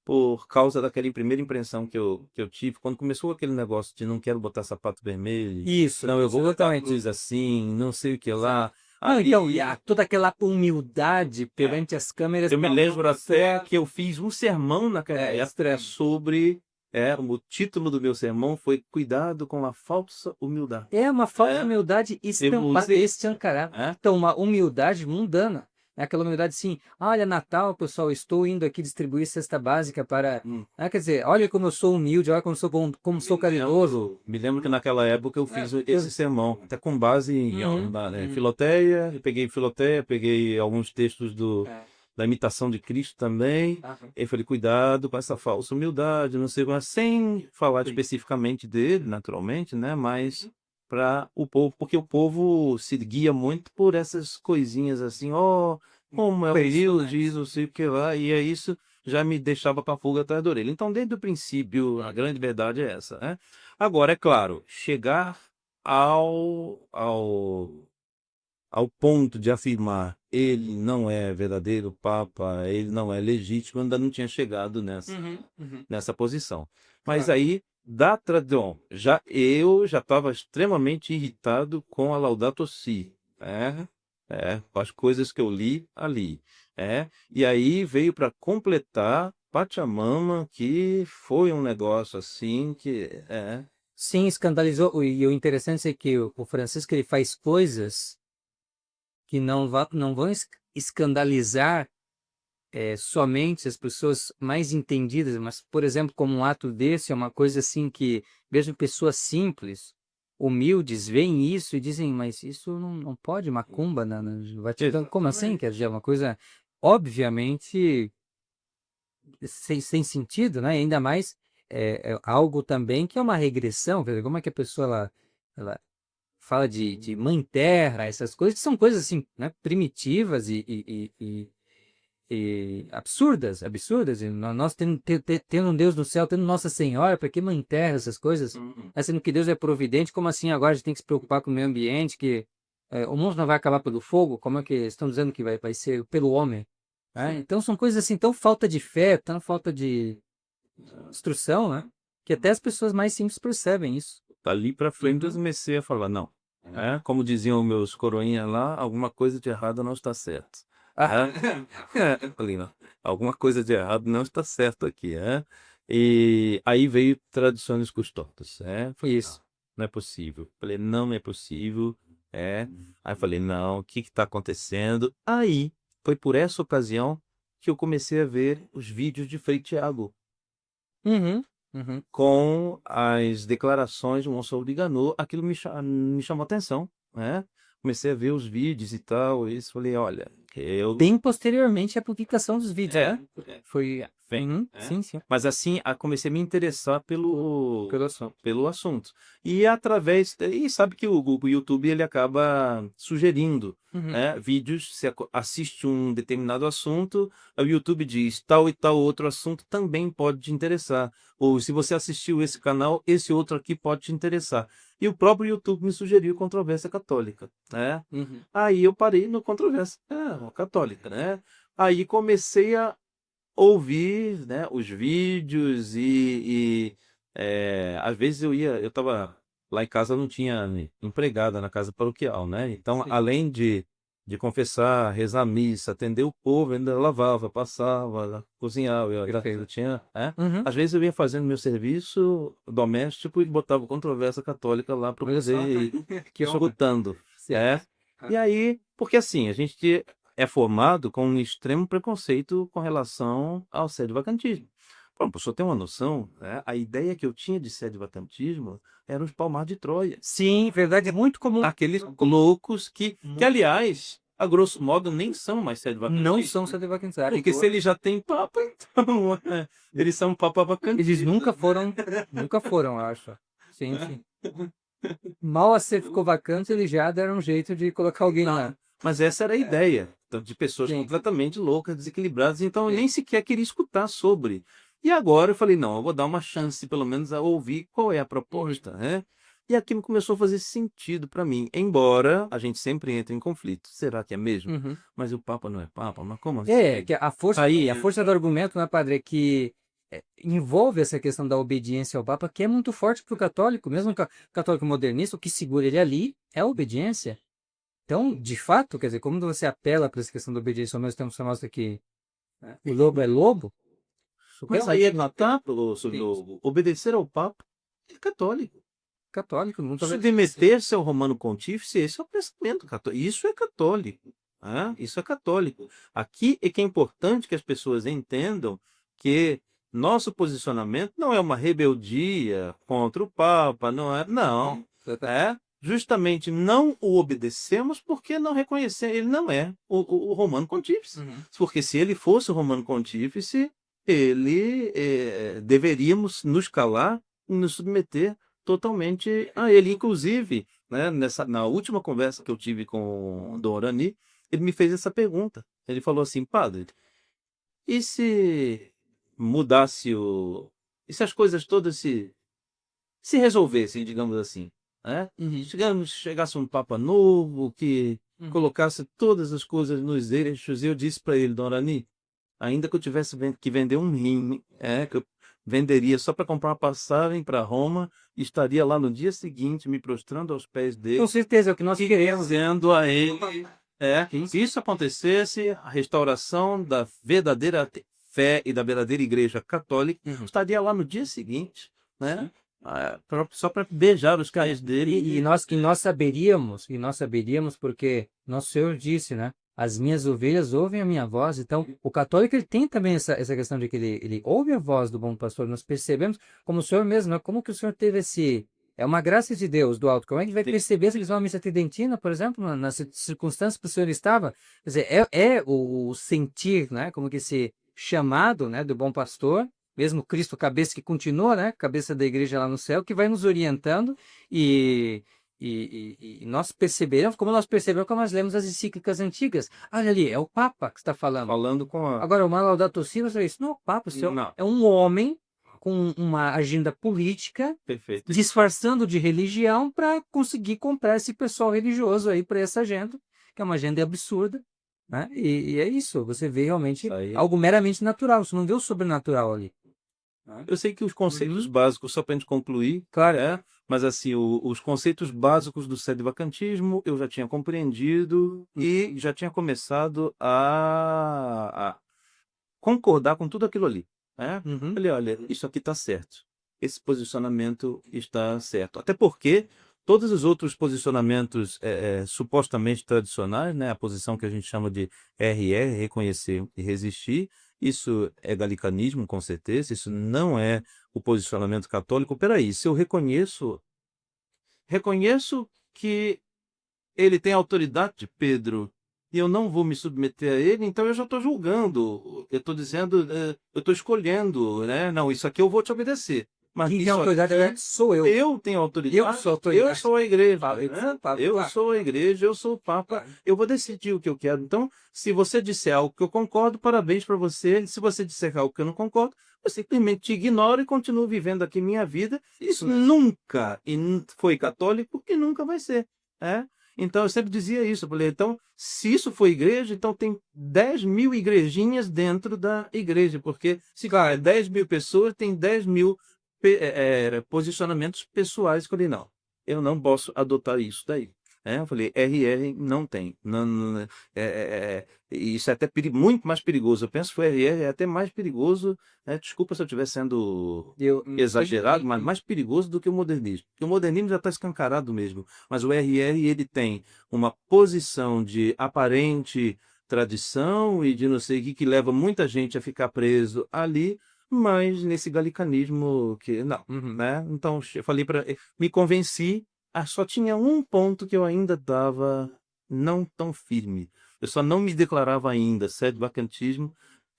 por causa daquela primeira impressão que eu tive, quando começou aquele negócio de não quero botar sapato vermelho, Isso, não, eu vou botar exatamente. coisa assim, não sei o que lá. Então, e toda aquela humildade perante as câmeras. Eu me lembro até que eu fiz um sermão naquela época sobre, o título do meu sermão foi Cuidado com a Falsa Humildade. É uma falsa humildade escancarada. Então, uma humildade mundana. É aquela humildade assim, olha, Natal, pessoal, estou indo aqui distribuir cesta básica para... quer dizer, olha como eu sou humilde, olha como sou caridoso. Me lembro que naquela época eu fiz esse sermão, até com base em Filoteia, eu peguei Filoteia, peguei alguns textos da imitação de Cristo também. Eu falei, cuidado com essa falsa humildade, não sei, mas sem falar especificamente dele, naturalmente, né? Mas para o povo, porque o povo se guia muito por essas coisinhas assim, como é o período disso, não sei o que lá, e é isso já me deixava com a pulga atrás da orelha. Então, desde o princípio, a grande verdade é essa, né? Agora, é claro, chegar ao ponto de afirmar ele não é verdadeiro Papa, ele não é legítimo, ainda não tinha chegado nessa posição. Mas aí, da tradição, eu já estava extremamente irritado com a Laudato Si, com as coisas que eu li ali. E aí veio para completar Pachamama, que foi um negócio assim que Sim, escandalizou. E o interessante é que o Francisco ele faz coisas que não vão escandalizar somente as pessoas mais entendidas, mas, por exemplo, como um ato desse, é uma coisa assim que, mesmo pessoas simples, humildes veem isso e dizem, mas isso não pode, macumba no Vaticano. Como assim? Quer dizer, é uma coisa obviamente sem sentido, né? E ainda mais é algo também que é uma regressão. Quer dizer, como é que a pessoa ela fala de mãe terra, essas coisas que são coisas assim, né? Primitivas e absurdas. E nós tendo um Deus no céu, tendo Nossa Senhora, para que mãe terra, essas coisas? Sendo que Deus é providente, como assim agora a gente tem que se preocupar com o meio ambiente, que o mundo não vai acabar pelo fogo? Como é que estão dizendo que vai ser pelo homem? Né? Então são coisas assim, tão falta de fé, tão falta de instrução, né? Que até as pessoas mais simples percebem isso. Dali para frente eu comecei a falar, não, como diziam meus coroinhas lá, alguma coisa de errado não está certo. Eu falei, não, alguma coisa de errado não está certo aqui, E aí veio tradições custosas, Foi isso. não é possível. Falei, não é possível, Aí falei, não, o que está acontecendo? Aí, foi por essa ocasião que eu comecei a ver os vídeos de Frei Tiago, Uhum, uhum. com as declarações do Monsenhor de Ganot. Aquilo me chamou a atenção, Comecei a ver os vídeos e tal, e isso, falei, olha, eu... Bem posteriormente à publicação dos vídeos, né? Foi. Bem, Uhum, sim, sim. Mas assim, comecei a me interessar Pelo assunto. pelo assunto. E através... E sabe que o YouTube ele acaba sugerindo vídeos. Você assiste um determinado assunto, o YouTube diz tal e tal outro assunto também pode te interessar. Ou se você assistiu esse canal, esse outro aqui pode te interessar. E o próprio YouTube me sugeriu Controvérsia Católica, Uhum. Aí eu parei no Controvérsia Católica, Aí comecei a ouvir, os vídeos às vezes eu estava lá em casa, não tinha empregada na casa paroquial, Então, Sim. além de confessar, rezar a missa, atender o povo, ainda lavava, passava, cozinhava, eu tinha, Uhum. Às vezes eu ia fazendo meu serviço doméstico e botava Controvérsia Católica lá para Olha só. poder ir Que honra. escutando, Certo. E aí, porque assim, a gente é formado com um extremo preconceito com relação ao sede-vacantismo. Para uma pessoa ter uma noção, a ideia que eu tinha de sede-vacantismo eram os palmares de Troia. Sim, verdade, é muito comum. Aqueles loucos que aliás, a grosso modo, nem são mais sede-vacantistas. Não são sede-vacantistas. Porque se eles já têm papa, então eles são papa vacantistas. Eles nunca foram, eu acho. Sim, sim. Mal a ser ficou vacante, eles já deram um jeito de colocar alguém lá. Mas essa era a ideia, então, de pessoas Sim. completamente loucas, desequilibradas, então eu nem sequer queria escutar sobre. E agora eu falei, não, eu vou dar uma chance, pelo menos, a ouvir qual é a proposta, E aquilo começou a fazer sentido para mim, embora a gente sempre entre em conflito. Será que é mesmo? Uhum. Mas o Papa não é Papa? Mas como assim? Que a força do argumento, né, padre, é que envolve essa questão da obediência ao Papa, que é muito forte para o católico, mesmo o católico modernista, o que segura ele ali é a obediência. Então, de fato, quer dizer, como você apela para essa questão da obediência, ao mesmo tempo você mostra que o lobo é lobo. Mas aí é notar, obedecer ao Papa é católico. Católico, não tô vendo. Submeter-se ao Romano Pontífice, esse é o pensamento católico. Isso é católico. Isso é católico. Aqui é que é importante que as pessoas entendam que nosso posicionamento não é uma rebeldia contra o Papa, não é. Não. Justamente não o obedecemos porque não reconhecemos. Ele não é o Romano Pontífice. Porque se ele fosse o Romano Pontífice, ele deveríamos nos calar e nos submeter totalmente a ele. Inclusive, na última conversa que eu tive com o Dom Orani, ele me fez essa pergunta. Ele falou assim, padre, e se mudasse e se as coisas todas se resolvessem, digamos assim, chegasse um Papa novo que colocasse todas as coisas nos eixos, e eu disse para ele, Dom Orani, ainda que eu tivesse que vender um rim, que eu venderia só para comprar uma passagem para Roma, estaria lá no dia seguinte me prostrando aos pés dele. Com certeza, é o que nós queremos. Dizendo a ele, se isso acontecesse, a restauração da verdadeira fé e da verdadeira igreja católica estaria lá no dia seguinte, só para beijar os pés dele. E nós saberíamos porque nosso Senhor disse, né? As minhas ovelhas ouvem a minha voz. Então, o católico ele tem também essa questão de que ele ouve a voz do bom pastor. Nós percebemos, como o Senhor mesmo, né? Como que o Senhor teve É uma graça de Deus do alto. Como é que vai Sim. perceber se eles vão à missa tridentina, por exemplo, nas circunstâncias que o senhor estava? Quer dizer, é o sentir, né? Como que esse chamado, né, do bom pastor, mesmo Cristo, cabeça que continua, né? Cabeça da igreja lá no céu, que vai nos orientando e, e nós percebemos, como nós percebemos quando nós lemos as encíclicas antigas. Olha ali, é o Papa que está falando. Falando com a... Agora, o Laudato Si, você isso não é o Papa, isso Não, é um homem com uma agenda política, perfeito. disfarçando de religião para conseguir comprar esse pessoal religioso aí para essa agenda, que é uma agenda absurda, né? E é isso, você vê realmente Isso aí. algo meramente natural, você não vê o sobrenatural ali. Eu sei que os conceitos básicos, só para a gente concluir, Claro. mas assim, os conceitos básicos do sedevacantismo eu já tinha compreendido e já tinha começado a concordar com tudo aquilo ali. Uhum. Falei, olha, isso aqui está certo. Esse posicionamento está certo. Até porque todos os outros posicionamentos supostamente tradicionais, né, a posição que a gente chama de RR, reconhecer e resistir, isso é galicanismo, com certeza, isso não é o posicionamento católico. Peraí, se eu reconheço que ele tem autoridade, Pedro, e eu não vou me submeter a ele, então eu já estou julgando. Eu estou dizendo, eu estou escolhendo, né? Não, isso aqui eu vou te obedecer. Mas Quem tem isso autoridade aqui, sou eu. eu tenho autoridade. Eu sou a autoridade. Eu sou a igreja. Fala, Né? Papa, Eu claro. sou a igreja, eu sou o Papa. Claro. Eu vou decidir o que eu quero. Então, se você disser algo que eu concordo, parabéns para você. Se você disser algo que eu não concordo, eu simplesmente te ignoro e continuo vivendo aqui minha vida. Isso nunca foi católico e nunca vai ser. Então, eu sempre dizia isso. Eu falei, então, se isso for igreja, então tem 10.000 igrejinhas dentro da igreja. Porque, se claro, 10.000 pessoas, tem 10.000 posicionamentos pessoais. Eu falei, não, eu não posso adotar isso daí. Eu falei, RR não tem. Não, isso é até muito mais perigoso. Eu penso que o RR é até mais perigoso. Desculpa se eu estiver sendo exagerado, mas mais perigoso do que o modernismo. Porque o modernismo já está escancarado mesmo. Mas o RR ele tem uma posição de aparente tradição e de não sei o que leva muita gente a ficar preso ali, mas nesse galicanismo que não, né? Então eu falei me convenci. Só tinha um ponto que eu ainda estava não tão firme. Eu só não me declarava ainda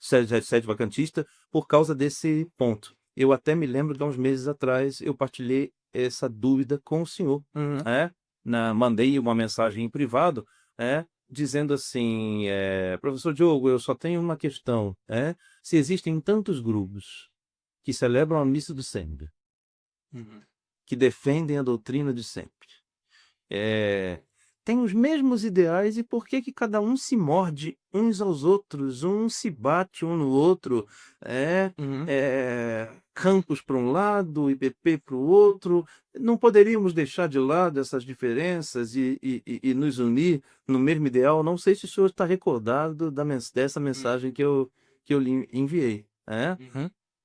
sede-vacantista por causa desse ponto. Eu até me lembro que há uns meses atrás eu partilhei essa dúvida com o senhor. Mandei uma mensagem em privado, dizendo assim, professor Diogo, eu só tenho uma questão. Se existem tantos grupos que celebram a missa do sempre, que defendem a doutrina de sempre, têm os mesmos ideais, e por que cada um se morde uns aos outros, um se bate um no outro, Campos para um lado, IPP para o outro? Não poderíamos deixar de lado essas diferenças e nos unir no mesmo ideal? Não sei se o senhor está recordado dessa mensagem que eu lhe enviei.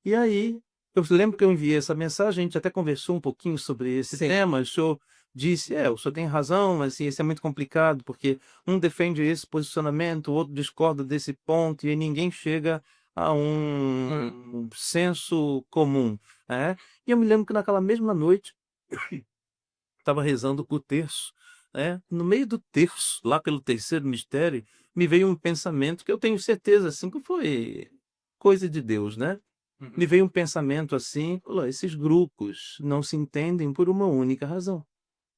E aí, eu lembro que eu enviei essa mensagem, a gente até conversou um pouquinho sobre esse tema, o senhor disse, o senhor tem razão, mas assim, isso é muito complicado, porque um defende esse posicionamento, o outro discorda desse ponto, e ninguém chega a um senso comum. E eu me lembro que naquela mesma noite, estava rezando o terço. No meio do terço, lá pelo terceiro mistério, me veio um pensamento que eu tenho certeza assim, que foi coisa de Deus, né? Me veio um pensamento assim, esses grupos não se entendem por uma única razão.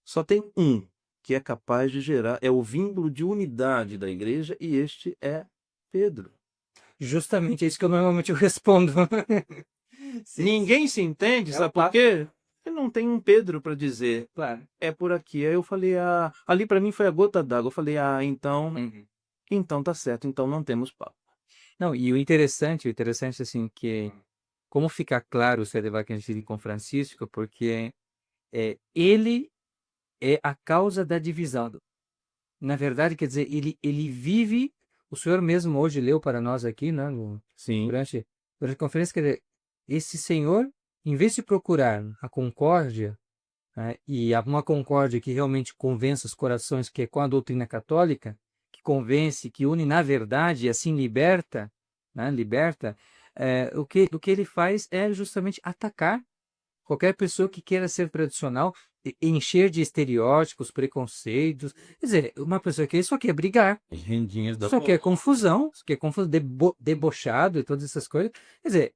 Só tem um que é capaz de gerar, é o vínculo de unidade da igreja, e este é Pedro. Justamente é isso que eu normalmente respondo. Ninguém se entende, sabe por quê? Porque não tem um Pedro para dizer, Claro. é por aqui. Aí eu falei, ali para mim foi a gota d'água. Eu falei, então tá certo, então não temos papo. Não, e o interessante assim, que como fica claro o sedevacantismo com Francisco, porque ele é a causa da divisão. Na verdade, quer dizer, ele vive, o senhor mesmo hoje leu para nós aqui, né, durante a conferência, quer dizer, esse senhor, em vez de procurar a concórdia, e uma concórdia que realmente convença os corações, que é com a doutrina católica, que convence, que une na verdade e assim liberta, o que ele faz é justamente atacar qualquer pessoa que queira ser tradicional, encher de estereótipos, preconceitos. Quer dizer, uma pessoa que só quer brigar, Rendinhas da só quer confusão, só quer confusão, debochado e todas essas coisas. Quer dizer,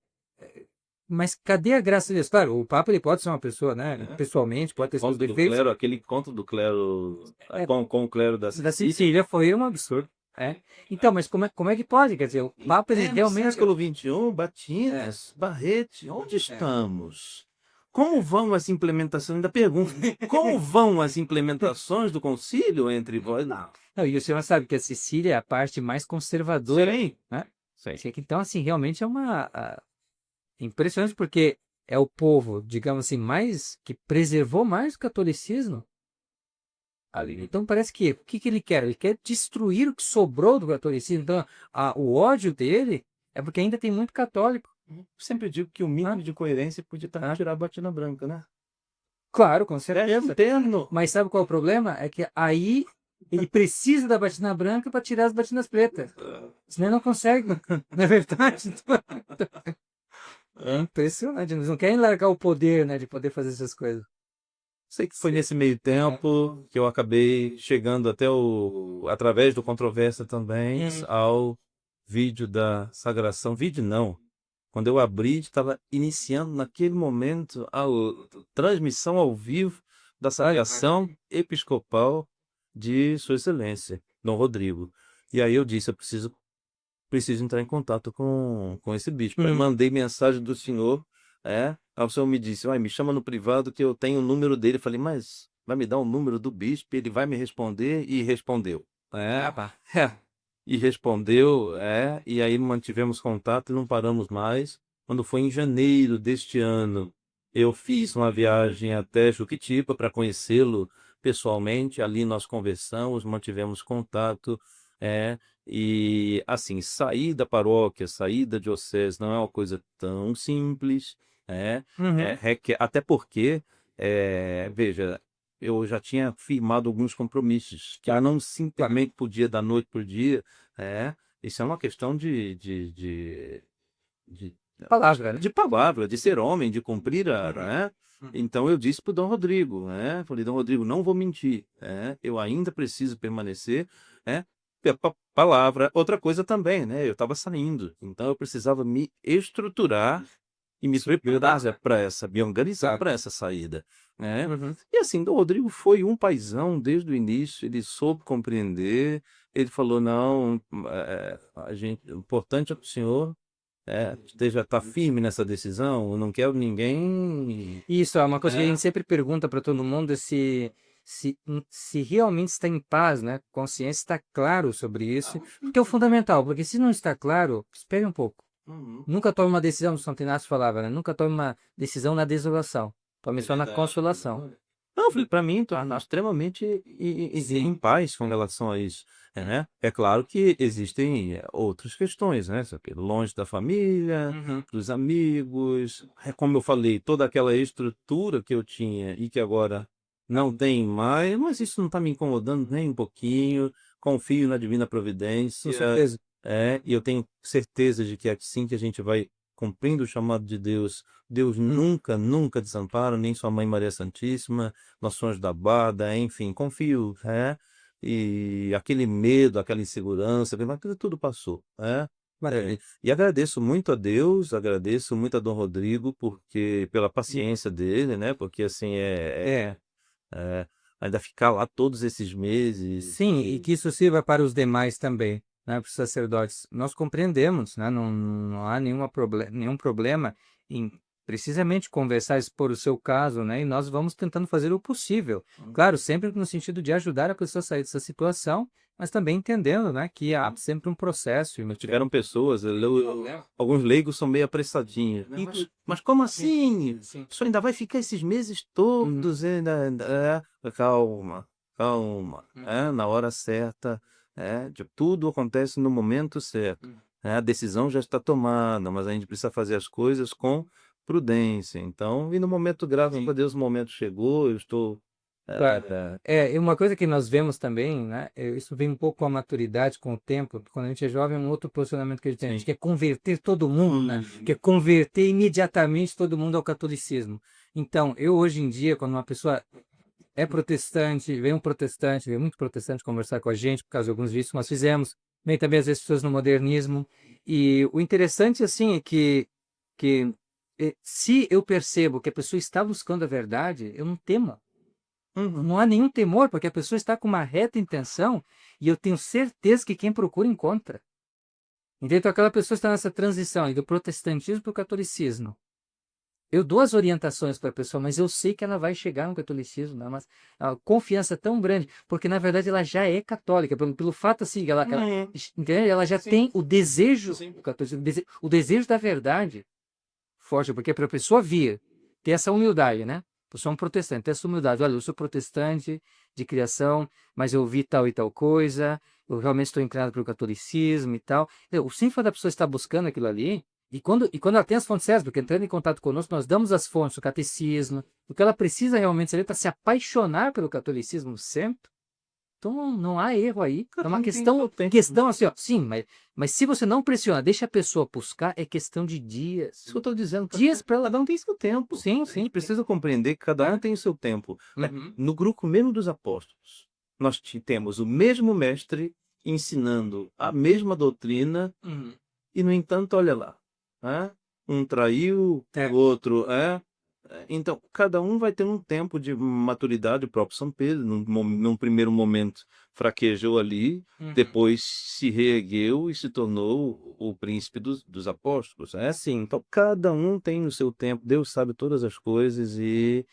mas cadê a graça disso? Claro, o Papa ele pode ser uma pessoa, né? Pessoalmente, pode ter seus Conto do defeitos. clero, aquele conto do clero É, com o clero da da Sicília. Sicília foi um absurdo. É. Então, mas como é que pode? Quer dizer, o Papa ele No realmente. século XXI, Batinas, Barrete, onde estamos? Como vão as implementações? Ainda pergunto, como vão as implementações do concílio entre vós? Não. Não, e o senhor sabe que a Sicília é a parte mais conservadora, Sim. né? Sim. Então, assim, realmente é impressionante porque é o povo, digamos assim, mais que preservou mais o catolicismo ali. Então parece que o que ele quer? Ele quer destruir o que sobrou do catolicismo. Então, o ódio dele é porque ainda tem muito católico. Sempre digo que o mínimo de coerência podia estar tirar a batina branca, né? Claro, com É certeza. eterno. Mas sabe qual é o problema? É que aí ele precisa da batina branca para tirar as batinas pretas. Senão ele não consegue. Não é verdade? É impressionante. Eles não querem largar o poder, né, de poder fazer essas coisas. Sei que foi nesse meio tempo que eu acabei chegando até através do Controvérsia também, ao vídeo da sagração. Vídeo não. Quando eu abri, estava iniciando naquele momento a transmissão ao vivo da sagração episcopal de Sua Excelência, Dom Rodrigo. E aí eu disse, eu preciso entrar em contato com esse bispo. Aí mandei mensagem do senhor, aí o senhor me disse, me chama no privado que eu tenho o número dele. Eu falei, mas vai me dar o número do bispo, ele vai me responder, e respondeu. E respondeu, e aí mantivemos contato e não paramos mais. Quando foi em janeiro deste ano, eu fiz uma viagem até Juquitiba para conhecê-lo pessoalmente. Ali nós conversamos, mantivemos contato, e assim, sair da paróquia, sair da diocese não é uma coisa tão simples, até porque, veja, eu já tinha firmado alguns compromissos, que eu não simplesmente podia da noite para o dia, isso é uma questão de Palavra, né? de palavra, de ser homem, de cumprir né? Então eu disse para o Dom Rodrigo, falei, Dom Rodrigo, não vou mentir, eu ainda preciso permanecer, palavra. Outra coisa também, eu estava saindo, então eu precisava me estruturar e me preparar para me organizar para essa saída, né? E assim, Dom Rodrigo foi um paizão desde o início, ele soube compreender, ele falou, não, o importante é que o senhor tá firme nessa decisão, eu não quero ninguém. Isso é uma coisa que a gente sempre pergunta para todo mundo se realmente está em paz, né? Consciência está claro sobre isso, que é o fundamental, porque se não está claro, espere um pouco. Nunca tome uma decisão, o Santo Inácio falava, né? Nunca tome uma decisão na desolação, tome só na consolação. Não, para mim, torna extremamente em paz com relação a isso, né? É claro que existem outras questões, né? Longe da família, dos amigos, como eu falei, toda aquela estrutura que eu tinha e que agora não tem mais, mas isso não está me incomodando nem um pouquinho. Confio na divina providência, Com certeza. e eu tenho certeza de que é assim que a gente vai cumprindo o chamado de Deus. Deus nunca, nunca desampara, nem sua mãe Maria Santíssima, nossos anjos da guarda, enfim, confio, e aquele medo, aquela insegurança, aquilo tudo passou, e agradeço muito a Deus, agradeço muito a Dom Rodrigo, porque pela paciência dele, né, porque assim, ainda ficar lá todos esses meses. Sim, e que isso sirva para os demais também, né, para os sacerdotes. Nós compreendemos, né, não há nenhum problema em precisamente conversar, expor o seu caso, né, e nós vamos tentando fazer o possível. Claro, sempre no sentido de ajudar a pessoa a sair dessa situação, mas também entendendo, né, que há sempre um processo. Tiveram pessoas, alguns leigos são meio apressadinhos, né? Mas como assim? Isso ainda vai ficar esses meses todos? Calma, calma. Na hora certa, tudo acontece no momento certo. A decisão já está tomada, mas a gente precisa fazer as coisas com prudência. Então, e no momento, graças a Deus, o momento chegou, eu estou. Claro. E uma coisa que nós vemos também, né? Isso vem um pouco com a maturidade, com o tempo. Quando a gente é jovem, é um outro posicionamento que a gente tem. A gente quer converter todo mundo, né? Quer converter imediatamente todo mundo ao catolicismo. Então, eu hoje em dia, quando uma pessoa é protestante, vem muito protestante conversar com a gente, por causa de alguns vídeos que nós fizemos, vem também às vezes pessoas no modernismo, e o interessante, assim, é que se eu percebo que a pessoa está buscando a verdade, eu não temo. Não há nenhum temor, porque a pessoa está com uma reta intenção, e eu tenho certeza que quem procura encontra. Então, aquela pessoa está nessa transição aí do protestantismo para o catolicismo. Eu dou as orientações para a pessoa, mas eu sei que ela vai chegar no catolicismo, né? Mas a confiança tão grande, porque na verdade ela já é católica, pelo fato assim, entende? Ela já tem o desejo do catolicismo, o desejo da verdade forte, porque para a pessoa vir, ter essa humildade, né? Eu sou um protestante, ter essa humildade. Olha, eu sou protestante de criação, mas eu ouvi tal e tal coisa, eu realmente estou inclinado pelo catolicismo e tal. O simples da pessoa estar buscando aquilo ali, e quando ela tem as fontes certas, porque entrando em contato conosco, nós damos as fontes, o catecismo, o que ela precisa realmente saber para se apaixonar pelo catolicismo sempre. Então não há erro aí. É uma questão assim, ó, sim, mas se você não pressiona, deixa a pessoa buscar, é questão de dias. Isso que eu estou dizendo. Dias para ela. Cada um tem seu tempo. Sim, A sim. gente precisa compreender que cada um tem o seu tempo. No grupo mesmo dos apóstolos, nós temos o mesmo mestre ensinando a mesma doutrina e, no entanto, olha lá, um traiu, o outro Então, cada um vai ter um tempo de maturidade. O próprio São Pedro, num primeiro momento, fraquejou ali, depois se reergueu e se tornou o príncipe dos apóstolos. Sim. Então, cada um tem o seu tempo. Deus sabe todas as coisas e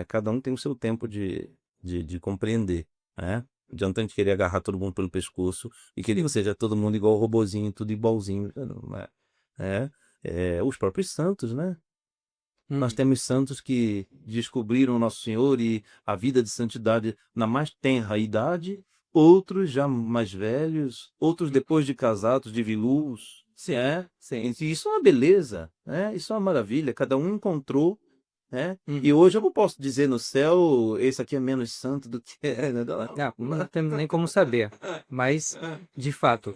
cada um tem o seu tempo de compreender. Não adianta a gente querer agarrar todo mundo pelo pescoço e querer que seja todo mundo igual robozinho, tudo igualzinho. Não é? Os próprios santos, né? Nós temos santos que descobriram Nosso Senhor e a vida de santidade na mais tenra idade, outros já mais velhos, outros depois de casados, de viúvos. Sim. Isso é uma beleza, isso é uma maravilha. Cada um encontrou, e hoje eu não posso dizer no céu, esse aqui é menos santo do que Não temos nem como saber, mas de fato.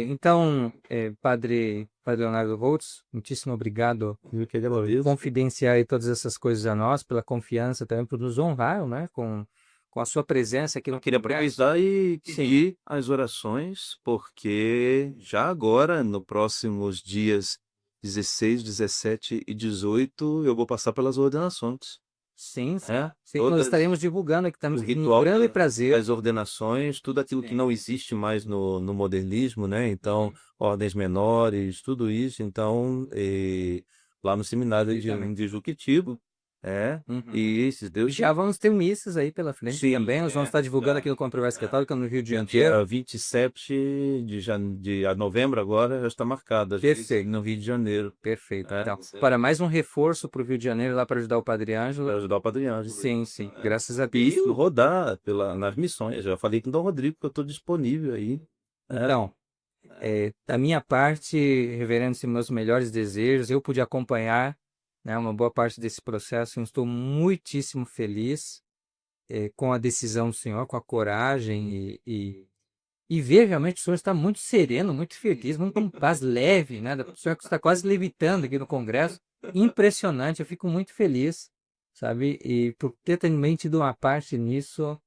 Então, Padre Leonardo Holtz, muitíssimo obrigado por confidenciar aí todas essas coisas a nós, pela confiança também, por nos honrar, né, com a sua presença aqui no Queria aproveitar e pedir as orações, porque já agora, nos próximos dias 16, 17 e 18, eu vou passar pelas ordenações. Sim, nós estaremos divulgando aqui também, com grande prazer. As ordenações, tudo aquilo que não existe mais no modernismo, né? Então, ordens menores, tudo isso. Então, lá no seminário de Juquitiba, e se Deus Já vamos ter missas aí pela frente também. Nós vamos estar divulgando aqui no Controvérsia Católica no Rio de Janeiro. Dia 27 de novembro agora já está marcada. Perfeito. No Rio de Janeiro. Perfeito. Então, para mais um reforço para o Rio de Janeiro, lá para ajudar o Padre Ângelo. Para ajudar o Padre Ângelo. Sim. Graças a Deus. E rodar nas missões. Já falei com o Dom Rodrigo que eu estou disponível aí. Então, da minha parte, reverendo-se, meus melhores desejos. Eu pude acompanhar, né, uma boa parte desse processo. Eu estou muitíssimo feliz com a decisão do Senhor, com a coragem e ver realmente o Senhor está muito sereno, muito feliz, muito com paz leve, né? O Senhor está quase levitando aqui no Congresso. Impressionante, eu fico muito feliz, sabe? E por ter também tido uma parte nisso,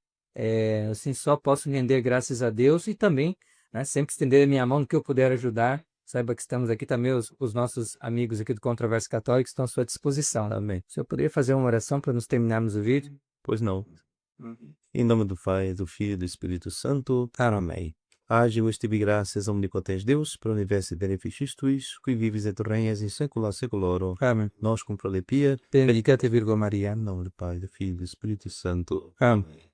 assim, só posso render graças a Deus e também, né, sempre estender a minha mão no que eu puder ajudar. Saiba que estamos aqui também, os nossos amigos aqui do Controvérsia Católica estão à sua disposição. Amém. Se eu poderia fazer uma oração para nos terminarmos o vídeo? Pois não. Em nome do Pai, do Filho e do Espírito Santo. Amém. Age vos tibi graças omnipotens Deus, pro universo beneficiis tuis, qui vivis et regnas in saecula saeculorum. Amém. Nós com prolepia, Benedicate Virgo Maria. em nome do Pai, do Filho e do Espírito Santo. Amém.